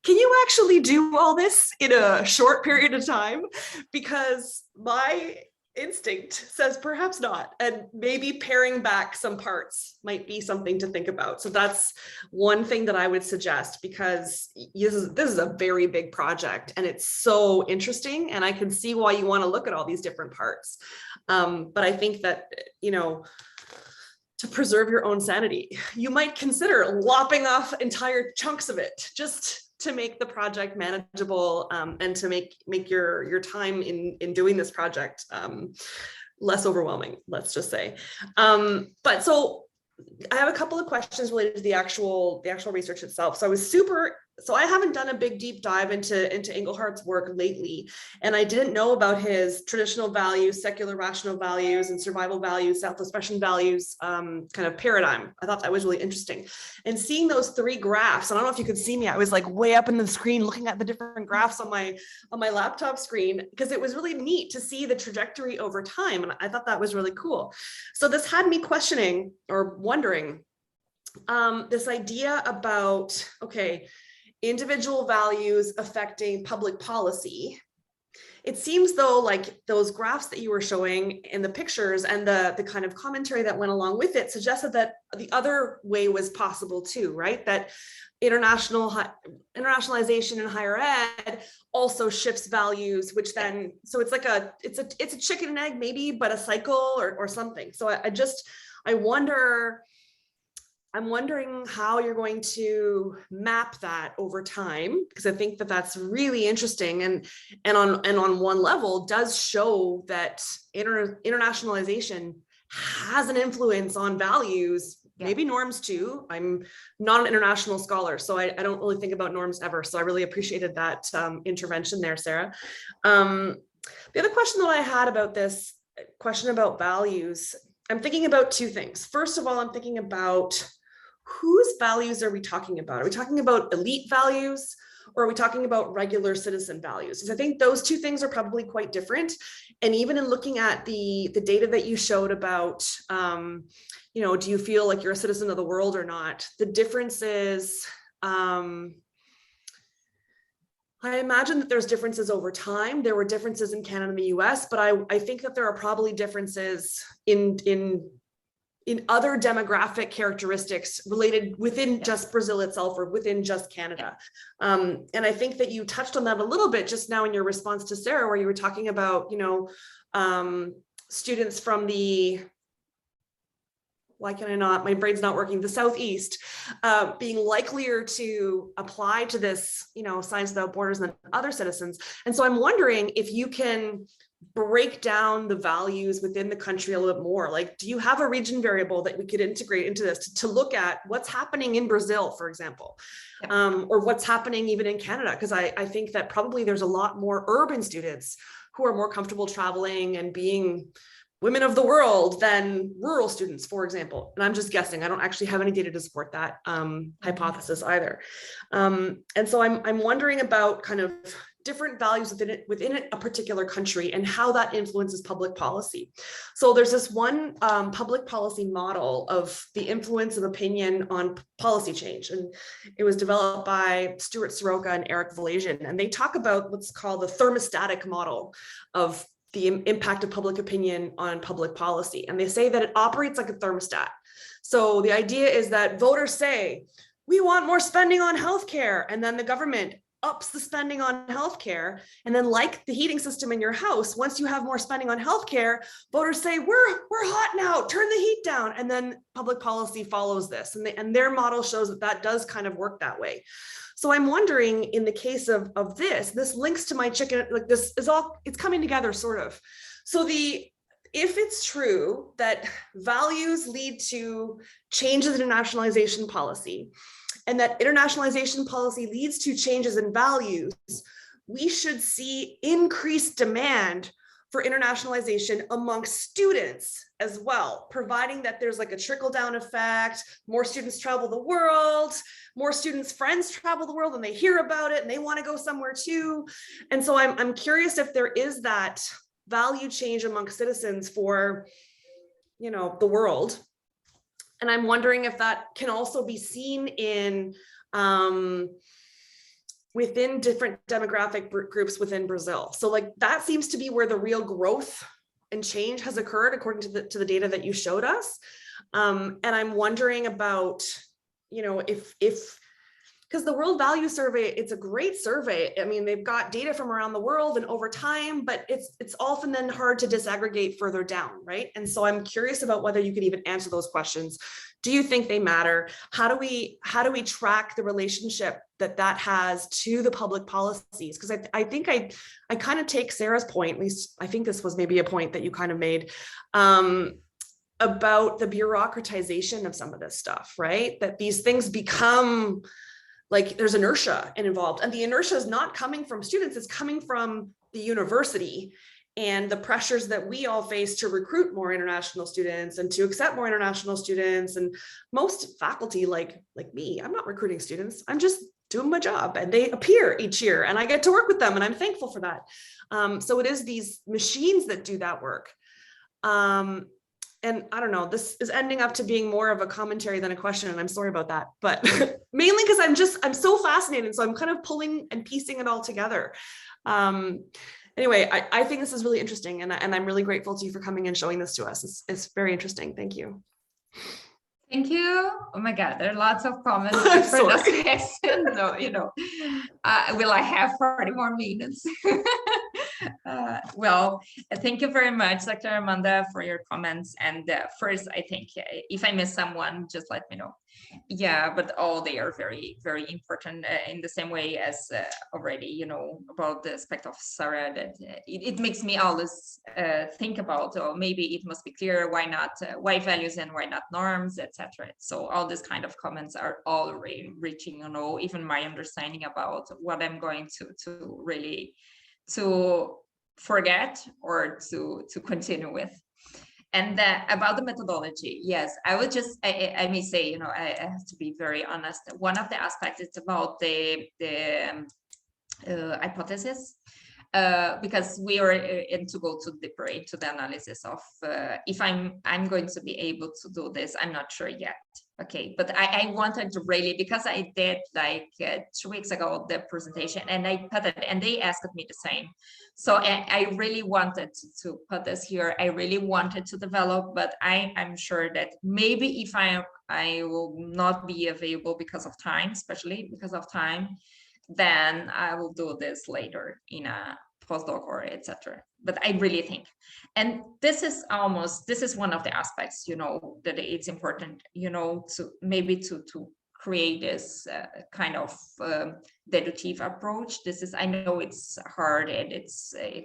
can you actually do all this in a short period of time? Because my instinct says perhaps not, and maybe paring back some parts might be something to think about. So that's one thing that I would suggest, because this is a very big project and it's so interesting, and I can see why you want to look at all these different parts. But I think that, to preserve your own sanity, you might consider lopping off entire chunks of it just to make the project manageable and to make your time in doing this project less overwhelming, let's just say. But so I have a couple of questions related to the actual research itself. So I haven't done a big deep dive into Englehart's work lately, and I didn't know about his traditional values, secular rational values, and survival values, self-expression values kind of paradigm. I thought that was really interesting. And seeing those three graphs, I don't know if you could see me, I was like way up in the screen looking at the different graphs on my laptop screen, because it was really neat to see the trajectory over time. And I thought that was really cool. So this had me questioning or wondering this idea about, okay, individual values affecting public policy. It seems though like those graphs that you were showing in the pictures and the kind of commentary that went along with it suggested that the other way was possible too, right? That internationalization in higher ed also shifts values, which then, so it's like it's a chicken and egg maybe, but a cycle or something. So I'm wondering how you're going to map that over time, because I think that that's really interesting and on one level does show that internationalization has an influence on values, maybe norms too. I'm not an international scholar, so I don't really think about norms ever. So I really appreciated that intervention there, Sarah. The other question that I had about this question about values, I'm thinking about two things. First of all, I'm thinking about whose values are we talking about? Are we talking about elite values, or are we talking about regular citizen values? Because I think those two things are probably quite different. And even in looking at the data that you showed about, do you feel like you're a citizen of the world or not? The difference is, I imagine that there's differences over time. There were differences in Canada and the US, but I think that there are probably differences in other demographic characteristics related within just Brazil itself or within just Canada. And I think that you touched on that a little bit just now in your response to Sarah, where you were talking about, students from the, why can I not, my brain's not working, the Southeast, being likelier to apply to this, Science Without Borders than other citizens. And so I'm wondering if you can break down the values within the country a little bit more. Like, do you have a region variable that we could integrate into this to look at what's happening in Brazil, for example, or what's happening even in Canada? Because I think that probably there's a lot more urban students who are more comfortable traveling and being women of the world than rural students, for example. And I'm just guessing. I don't actually have any data to support that hypothesis either. And so I'm wondering about kind of different values within a particular country and how that influences public policy. So there's this one public policy model of the influence of opinion on policy change. And it was developed by Stuart Soroka and Eric Valasian. And they talk about what's called the thermostatic model of the impact of public opinion on public policy. And they say that it operates like a thermostat. So the idea is that voters say, we want more spending on healthcare, and then the government ups the spending on healthcare. And then, like the heating system in your house, once you have more spending on healthcare, voters say, we're hot now, turn the heat down. And then public policy follows this. And their model shows that does kind of work that way. So I'm wondering, in the case of this links to my chicken, like this is all, it's coming together sort of. So if it's true that values lead to changes in internationalization policy, and that internationalization policy leads to changes in values, we should see increased demand for internationalization amongst students as well, providing that there's like a trickle-down effect, more students travel the world, more students' friends travel the world and they hear about it and they want to go somewhere too. And so I'm curious if there is that value change amongst citizens for, the world. And I'm wondering if that can also be seen in within different demographic groups within Brazil. So like that seems to be where the real growth and change has occurred according to the data that you showed us. And I'm wondering about, if because the World Value Survey, it's a great survey. I mean, they've got data from around the world and over time, but it's often then hard to disaggregate further down, right? And so I'm curious about whether you could even answer those questions. Do you think they matter? How do we track the relationship that has to the public policies? Because I think I kind of take Sarah's point, at least I think this was maybe a point that you kind of made, about the bureaucratization of some of this stuff, right? That these things become like there's inertia involved, and the inertia is not coming from students, it's coming from the university and the pressures that we all face to recruit more international students and to accept more international students. And most faculty like me, I'm not recruiting students, I'm just doing my job, and they appear each year and I get to work with them and I'm thankful for that. So it is these machines that do that work. And I don't know, this is ending up to being more of a commentary than a question, and I'm sorry about that, but mainly because I'm so fascinated. So I'm kind of pulling and piecing it all together. Anyway, I think this is really interesting, and I'm really grateful to you for coming and showing this to us. It's very interesting. Thank you. Thank you. Oh my God, there are lots of comments. I'm Different sorry. aspects. So, will I have 40 more minutes? Well, thank you very much, Dr. Amanda, for your comments. And first, I think if I miss someone, just let me know. Yeah, but all they are very, very important in the same way as already, about the aspect of Sarah, that it makes me always think about, oh, maybe it must be clear, why not, why values and why not norms, etc. So all these kind of comments are already reaching, even my understanding about what I'm going to really to forget or to continue with. And about the methodology, yes, I would just, I may say, I have to be very honest. One of the aspects is about the hypothesis, because we are in to go to deeper into the analysis of if I'm going to be able to do this. I'm not sure yet. Okay, but I wanted to really, because I did like 2 weeks ago the presentation, and I put it, and they asked me the same. So I really wanted to put this here. I really wanted to develop, but I'm sure that maybe if I will not be available because of time, especially because of time, then I will do this later in a postdoc or etc. But I really think, and this is one of the aspects, that it's important, to maybe to create this kind of deductive approach. I know it's hard, and it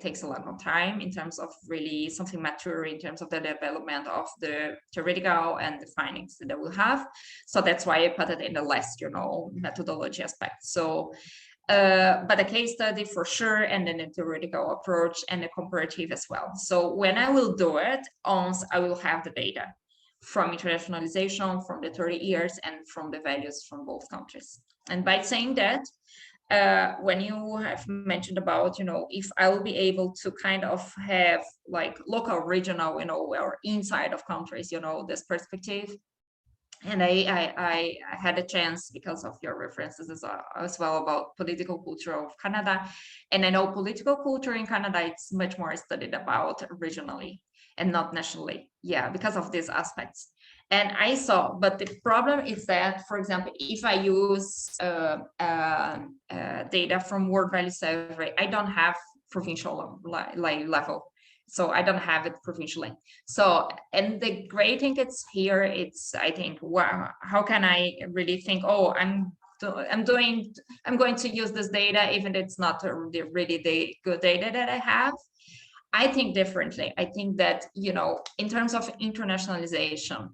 takes a lot of time in terms of really something mature in terms of the development of the theoretical and the findings that we'll have. So that's why I put it in the last, methodology aspect. So but a case study for sure, and then a theoretical approach and a comparative as well. So when I will do it, once I will have the data from internationalization, from the 30 years, and from the values from both countries. And by saying that, when you have mentioned about, if I will be able to kind of have like local, regional, or inside of countries, this perspective. And I had a chance, because of your references as well, about political culture of Canada. And I know political culture in Canada, it's much more studied about regionally and not nationally. Yeah, because of these aspects. And I saw, but the problem is that, for example, if I use data from World Value Survey, I don't have provincial level. So I don't have it provincially. So, and the great thing I think, wow, how can I really think, oh, I'm going to use this data, even if it's not really the good data that I have. I think differently. I think that, in terms of internationalization,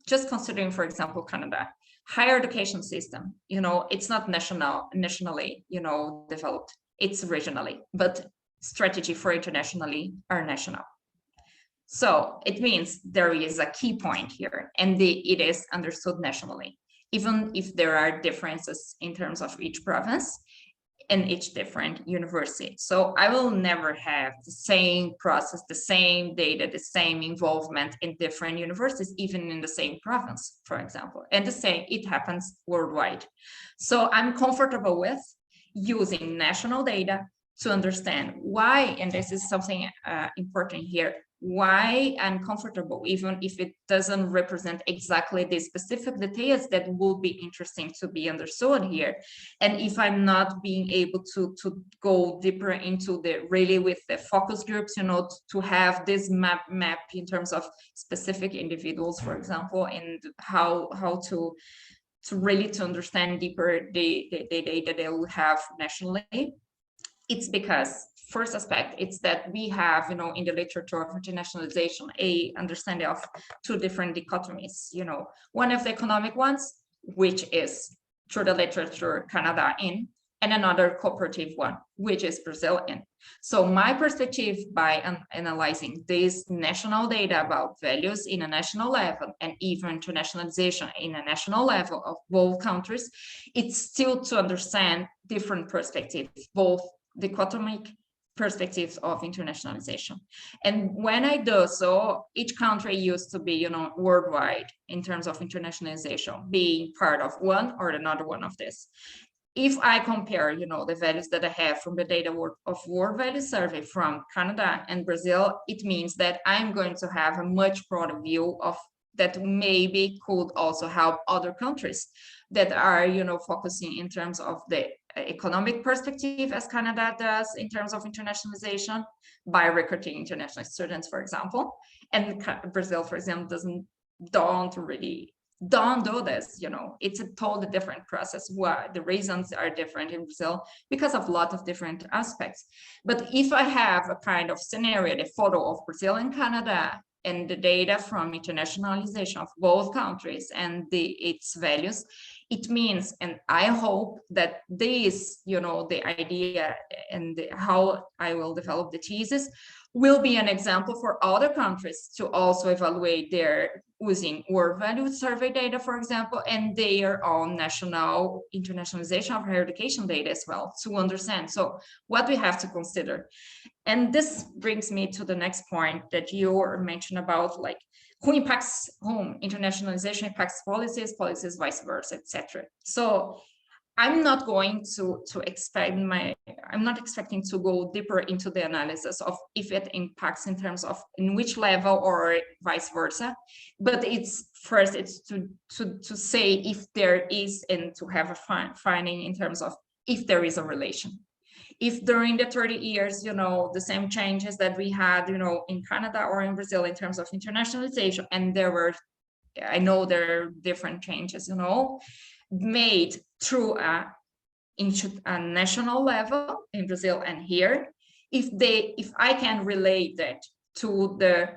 just considering, for example, Canada, higher education system, it's not nationally, developed, it's regionally, but strategy for internationally are national. So it means there is a key point here, and it is understood nationally, even if there are differences in terms of each province and each different university. So I will never have the same process, the same data, the same involvement in different universities, even in the same province, for example. And it happens worldwide. So I'm comfortable with using national data to understand why, and this is something important here, why I'm comfortable, even if it doesn't represent exactly the specific details that will be interesting to be understood here. And if I'm not being able to go deeper into the really with the focus groups, you know, to have this map in terms of specific individuals, for example, and how to really to understand deeper the data they will have nationally. It's because first aspect, it's that we have, you know, in the literature of internationalization, a understanding of two different dichotomies, you know, one of the economic ones, which is through the literature Canada in, and another cooperative one, which is Brazil in. So my perspective by analyzing this national data about values in a national level and even internationalization in a national level of both countries, it's still to understand different perspectives, both dichotomic perspectives of internationalization. And when I do so, each country used to be, you know, worldwide in terms of internationalization, being part of one or another one of this. If I compare, you know, the values that I have from the data of World Value Survey from Canada and Brazil, it means that I'm going to have a much broader view of that maybe could also help other countries that are, you know, focusing in terms of the economic perspective as Canada does in terms of internationalization by recruiting international students, for example. And Brazil, for example, don't do this, you know, it's a totally different process. Why the reasons are different in Brazil because of a lot of different aspects. But if I have a kind of scenario, the photo of Brazil and Canada, and the data from internationalization of both countries and its values, it means, and I hope that this, you know, the idea and how I will develop the thesis will be an example for other countries to also evaluate their using World Value Survey data, for example, and their own national internationalization of higher education data as well to understand. So what we have to consider. And this brings me to the next point that you mentioned about, like, who impacts whom, internationalization impacts policies, vice versa, etc. So I'm not going to I'm not expecting to go deeper into the analysis of if it impacts in terms of in which level or vice versa, but it's to say if there is, and to have a finding in terms of if there is a relation. If during the 30 years, you know, the same changes that we had, you know, in Canada or in Brazil in terms of internationalization, and I know there are different changes, you know, made through a national level in Brazil and here, if I can relate that to the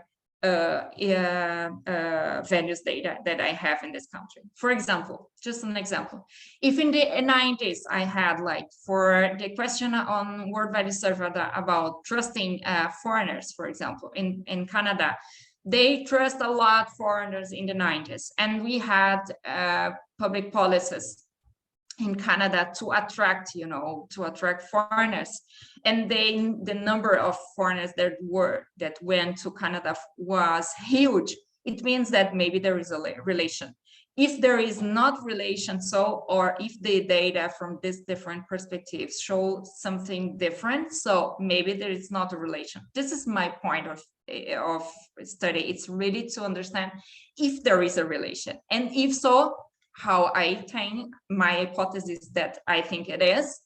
values data that I have in this country. For example, just an example, if in the 90s I had, like, for the question on World Value Survey about trusting foreigners, for example, in Canada, they trust a lot foreigners in the 90s, and we had public policies in Canada to attract, you know, to attract foreigners, and the number of foreigners that went to Canada was huge. It means that maybe there is a relation. If there is not relation, so, or if the data from these different perspectives show something different, so maybe there is not a relation. This is my point of study. It's really to understand if there is a relation, and if so, how I attain my hypothesis that I think it is,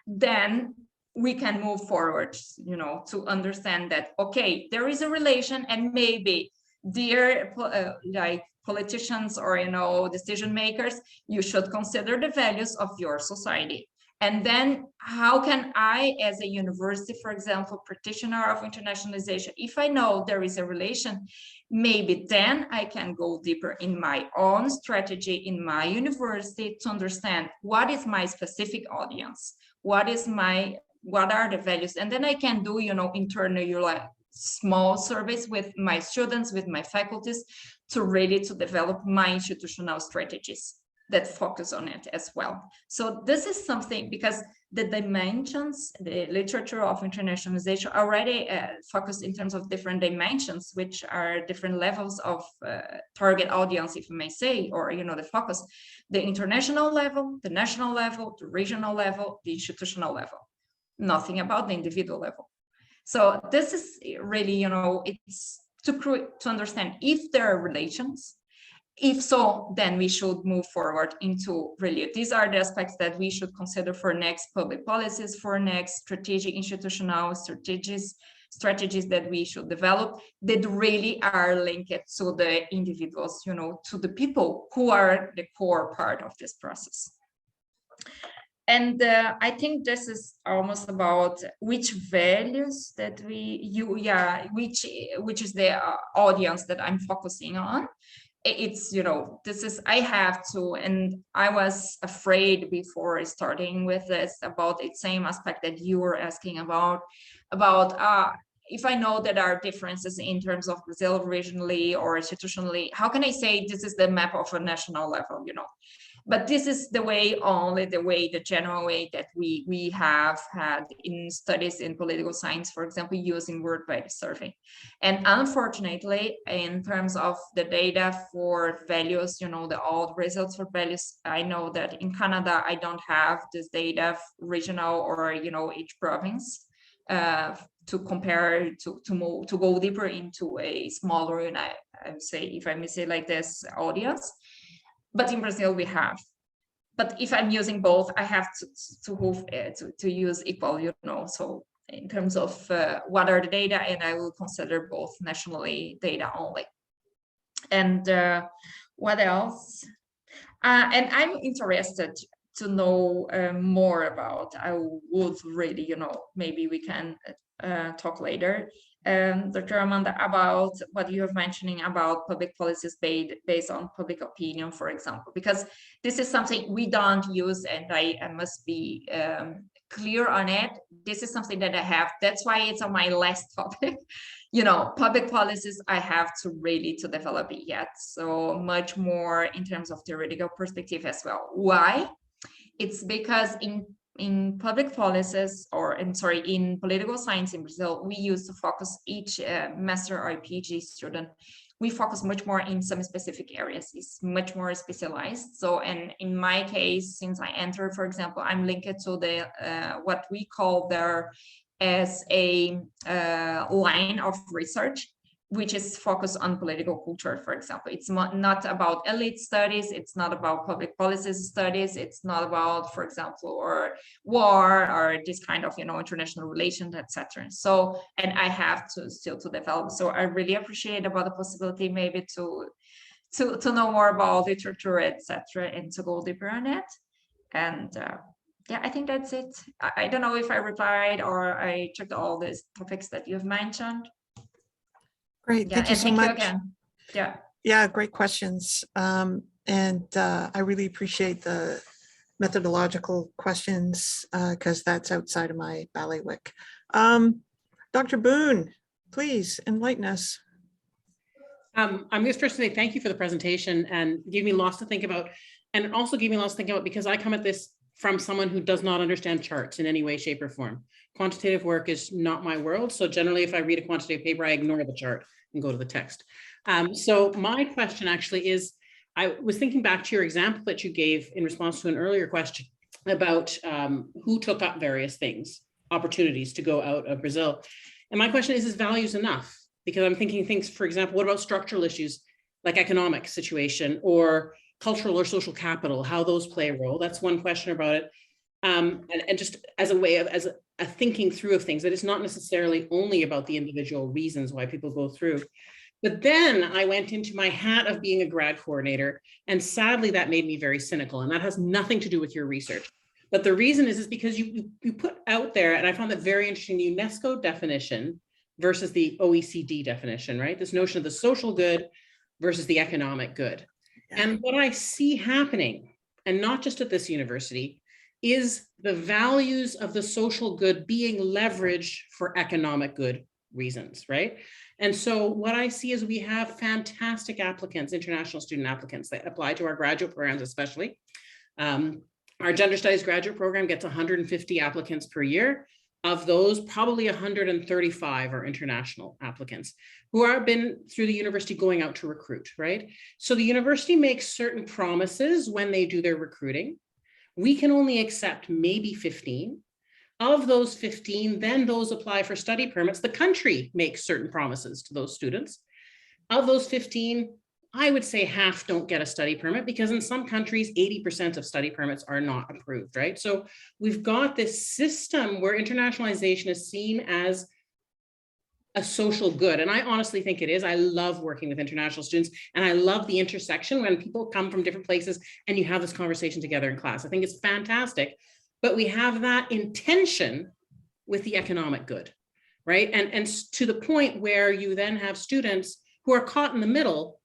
then we can move forward, you know, to understand that, okay, there is a relation, and maybe dear like politicians or, you know, decision makers, you should consider the values of your society. And then how can I, as a university, for example, practitioner of internationalization, if I know there is a relation, maybe then I can go deeper in my own strategy in my university to understand what is my specific audience, what are the values, and then I can do, you know, internal, like, small surveys with my students, with my faculties, to really to develop my institutional strategies that focus on it as well. So this is something, because the dimensions, the literature of internationalization already focused in terms of different dimensions, which are different levels of target audience, if you may say, or, you know, the focus, the international level, the national level, the regional level, the institutional level. nothing about the individual level. So this is really, it's to understand if there are relations. If so, then we should move forward into really, these are the aspects that we should consider for next public policies, for next strategic institutional strategies that we should develop that really are linked to the individuals, to the people who are the core part of this process. And I think this is almost about which values that which is the audience that I'm focusing on. It's, this is, I have to, and I was afraid before starting with this about the same aspect that you were asking about if I know that there are differences in terms of Brazil regionally or institutionally, how can I say this is the map of a national level, But this is the general way that we have had in studies in political science, for example, using word value survey. And unfortunately, in terms of the data for values, the old results for values, I know that in Canada, I don't have this data regional or, each province to compare, to go deeper into a smaller, and I would say, if I may say like this, audience. But in Brazil, we have. But if I'm using both, I have to use equal, So in terms of what are the data, and I will consider both nationally data only. And what else? And I'm interested to know more about. I would really, maybe we can talk later. Dr. Amanda, about what you have mentioning about public policies based on public opinion, for example, because this is something we don't use, and I must be clear on it. This is something that I have. That's why it's on my last topic. Public policies, I have to develop it yet. So much more in terms of theoretical perspective as well. Why? It's because in public policies, in political science in Brazil, we used to focus each master or PhD student. We focus much more in some specific areas. It's much more specialized. So, and in my case, since I entered, for example, I'm linked to the what we call there as a line of research, which is focused on political culture, for example. It's not about elite studies. It's not about public policies studies. It's not about, for example, or war or this kind of, international relations, etc. So, and I have to still to develop. So I really appreciate about the possibility maybe to know more about literature, etc., and to go deeper on it. And yeah, I think that's it. I don't know if I replied or I checked all these topics that you've mentioned. Great, thank you so much. You again. Yeah, great questions. And I really appreciate the methodological questions because that's outside of my bailiwick. Dr. Boone, please enlighten us. I'm just first to say thank you for the presentation and give me lots to think about, and also give me lots to think about because I come at this from someone who does not understand charts in any way, shape, or form. Quantitative work is not my world. So generally, if I read a quantitative paper, I ignore the chart and go to the text. So my question actually is, I was thinking back to your example that you gave in response to an earlier question about who took up various things, opportunities to go out of Brazil. And my question is values enough? Because I'm thinking things, for example, what about structural issues like economic situation or cultural or social capital, how those play a role? That's one question about it. And just as a way of, as a thinking through of things, that it's not necessarily only about the individual reasons why people go through. But then I went into my hat of being a grad coordinator, and sadly that made me very cynical, and that has nothing to do with your research. But the reason is because you put out there, and I found that very interesting, the UNESCO definition versus the OECD definition, right? This notion of the social good versus the economic good. Yeah. And what I see happening, and not just at this university, is the values of the social good being leveraged for economic good reasons, right? And so what I see is we have fantastic applicants, international student applicants that apply to our graduate programs, especially. Our gender studies graduate program gets 150 applicants per year. Of those, probably 135 are international applicants who have been through the university going out to recruit, right? So the university makes certain promises when they do their recruiting. We can only accept maybe 15. Of those 15, then those apply for study permits. The country makes certain promises to those students. Of those 15, I would say half don't get a study permit because in some countries, 80% of study permits are not approved, right? So we've got this system where internationalization is seen as a social good. And I honestly think it is. I love working with international students and I love the intersection when people come from different places and you have this conversation together in class. I think it's fantastic, but we have that intention with the economic good, right? And to the point where you then have students who are caught in the middle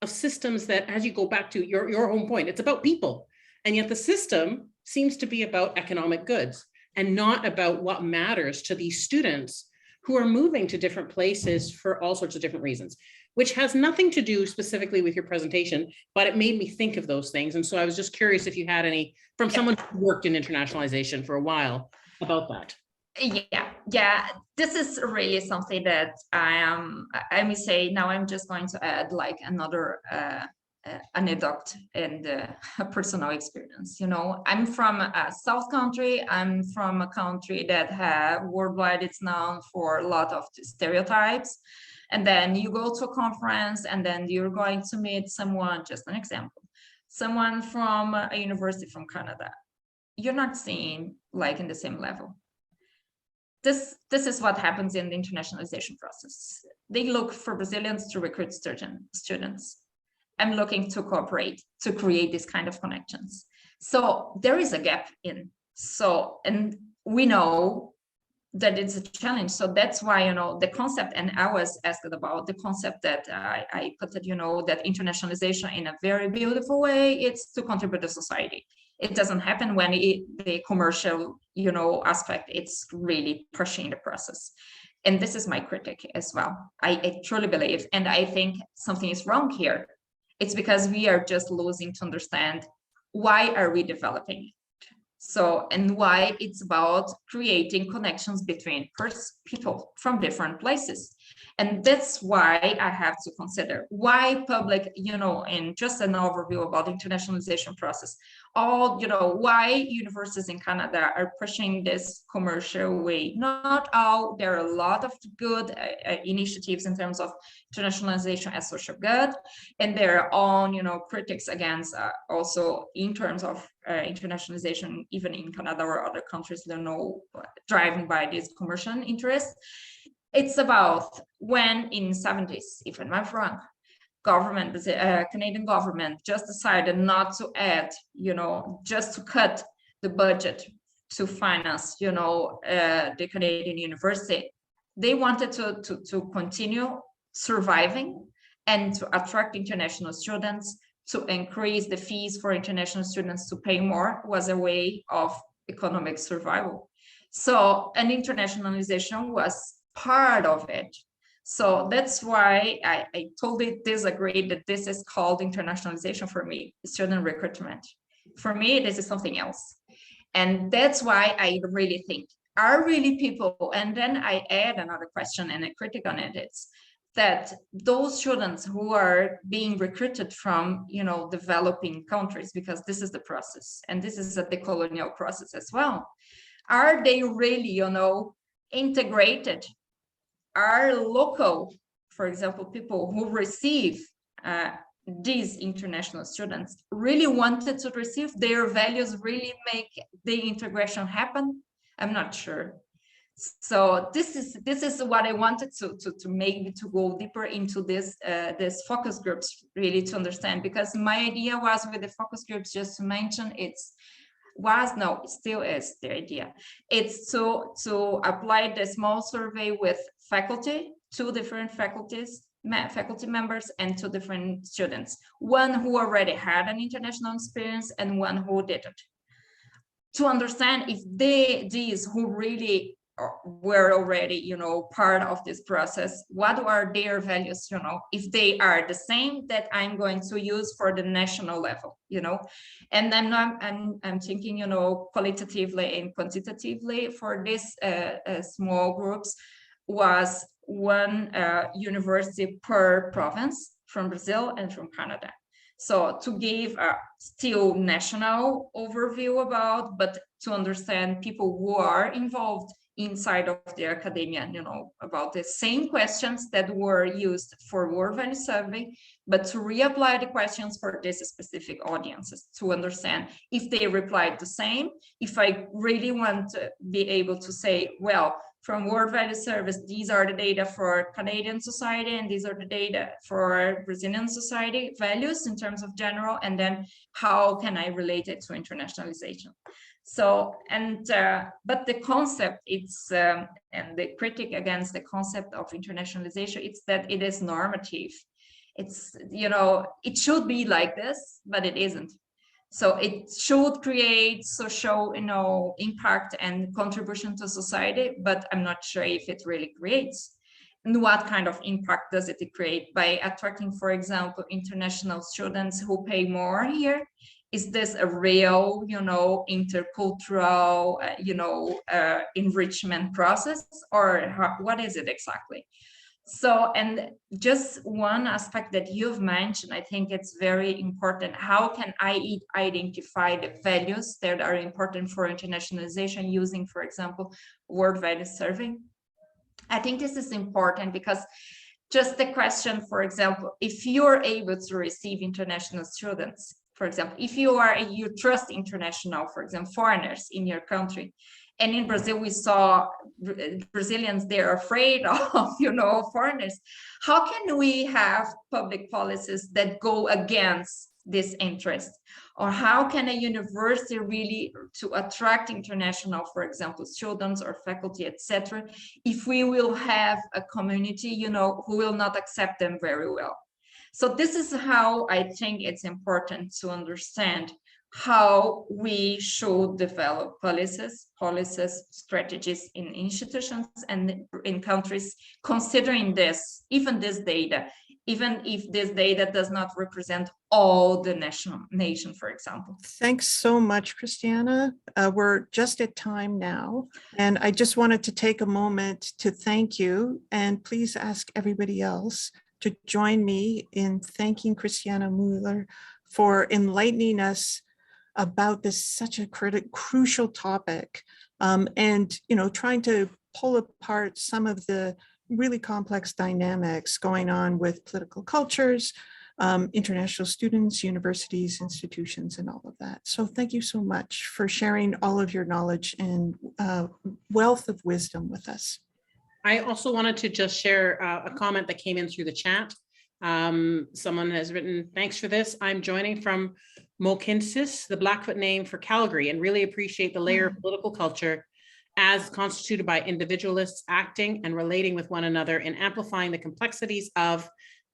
of systems that, as you go back to your home point, it's about people. And yet the system seems to be about economic goods and not about what matters to these students who are moving to different places for all sorts of different reasons, which has nothing to do specifically with your presentation, but it made me think of those things. And so I was just curious if you had any from someone who worked in internationalization for a while about that. Yeah, this is really something that I may say now I'm just going to add like another anecdote and a personal experience. You know, I'm from a South country. I'm from a country that worldwide it's known for a lot of stereotypes. And then you go to a conference and then you're going to meet someone, just an example, someone from a university from Canada. You're not seeing like in the same level. This is what happens in the internationalization process. They look for Brazilians to recruit students. I'm looking to cooperate, to create this kind of connections. So there is a gap in. So, and we know that it's a challenge. So that's why, you know, the concept, and I was asked about the concept that I put it, you know, that internationalization in a very beautiful way, it's to contribute to society. It doesn't happen when the commercial, you know, aspect, it's really pushing the process. And this is my critique as well. I truly believe, and I think something is wrong here. It's because we are just losing to understand why are we developing. So, and why it's about creating connections between people from different places. And that's why I have to consider why public, you know, and just an overview about the internationalization process, all, you know, why universities in Canada are pushing this commercial way. Not all, there are a lot of good initiatives in terms of internationalization as social good, and their own, you know, critics against also in terms of internationalization, even in Canada or other countries, they're no driven by this commercial interest. It's about when in 70s, if I'm not wrong, government, Canadian government just decided not to add, you know, just to cut the budget to finance, you know, the Canadian university. They wanted to continue surviving and to attract international students, to increase the fees for international students to pay more was a way of economic survival. So, and internationalization was part of it. So that's why I totally disagree that this is called internationalization for me, student recruitment. For me, this is something else. And that's why I really think, are really people, and then I add another question and a critic on it, it's that those students who are being recruited from, you know, developing countries, because this is the process, and this is a decolonial process as well, are they really, you know, integrated? Are local, for example, people who receive these international students really wanted to receive, their values really make the integration happen? I'm not sure. So this is what I wanted to maybe to go deeper into this focus groups, really to understand, because my idea was with the focus groups, just to mention, it still is the idea. It's to apply the small survey with faculty, 2 different faculty members and 2 different students, one who already had an international experience and one who didn't, to understand if these who really were already, you know, part of this process, what are their values, you know, if they are the same that I'm going to use for the national level, you know. And then I'm thinking, you know, qualitatively and quantitatively for this small groups was 1 university per province from Brazil and from Canada. So to give a still national overview about, but to understand people who are involved inside of the academia, about the same questions that were used for World Value Survey, but to reapply the questions for this specific audiences to understand if they replied the same. If I really want to be able to say, well, from World Value Service, these are the data for Canadian society, and these are the data for Brazilian society values in terms of general, and then how can I relate it to internationalization? So, but the concept, it's, and the critic against the concept of internationalization, it's that it is normative. It's, it should be like this, but it isn't. So it should create social, impact and contribution to society, but I'm not sure if it really creates. And what kind of impact does it create by attracting, for example, international students who pay more here? Is this a real, intercultural, enrichment process, or what is it exactly? So, and just one aspect that you've mentioned, I think it's very important. How can I identify the values that are important for internationalization using, for example, World Value Survey? I think this is important because just the question, for example, if you're able to receive international students, for example, if you trust international, for example, foreigners in your country, and in Brazil, we saw Brazilians, they're afraid of, foreigners. How can we have public policies that go against this interest? Or how can a university really to attract international, for example, students or faculty, etc., if we will have a community, who will not accept them very well? So this is how I think it's important to understand how we should develop policies, strategies in institutions and in countries, considering this, even this data, even if this data does not represent all the nation, for example. Thanks so much, Cristiana. We're just at time now, and I just wanted to take a moment to thank you, and please ask everybody else to join me in thanking Cristiana Mueller for enlightening us about this such a crucial topic, and trying to pull apart some of the really complex dynamics going on with political cultures, international students, universities, institutions, and all of that. So thank you so much for sharing all of your knowledge and wealth of wisdom with us. I also wanted to just share a comment that came in through the chat. Someone has written, thanks for this. I'm joining from Mokinsis, the Blackfoot name for Calgary, and really appreciate the layer of political culture as constituted by individualists acting and relating with one another in amplifying the complexities of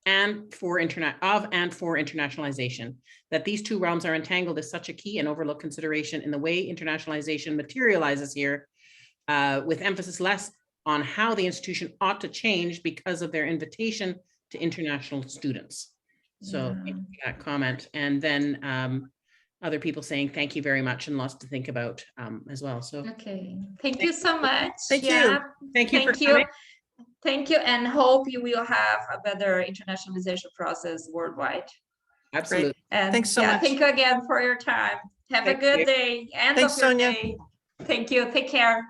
and for internationalization. That these two realms are entangled is such a key and overlooked consideration in the way internationalization materializes here, with emphasis less on how the institution ought to change because of their invitation to international students. So thank you for that comment. And then other people saying thank you very much and lots to think about as well. So okay, thank you so much. Thank you. Thank you for coming. Thank you, and hope you will have a better internationalization process worldwide. Absolutely. Great. And Thanks so much. Thank you again for your time. Have a good day. End Thanks, of your Sonia. day. Thank you. Take care.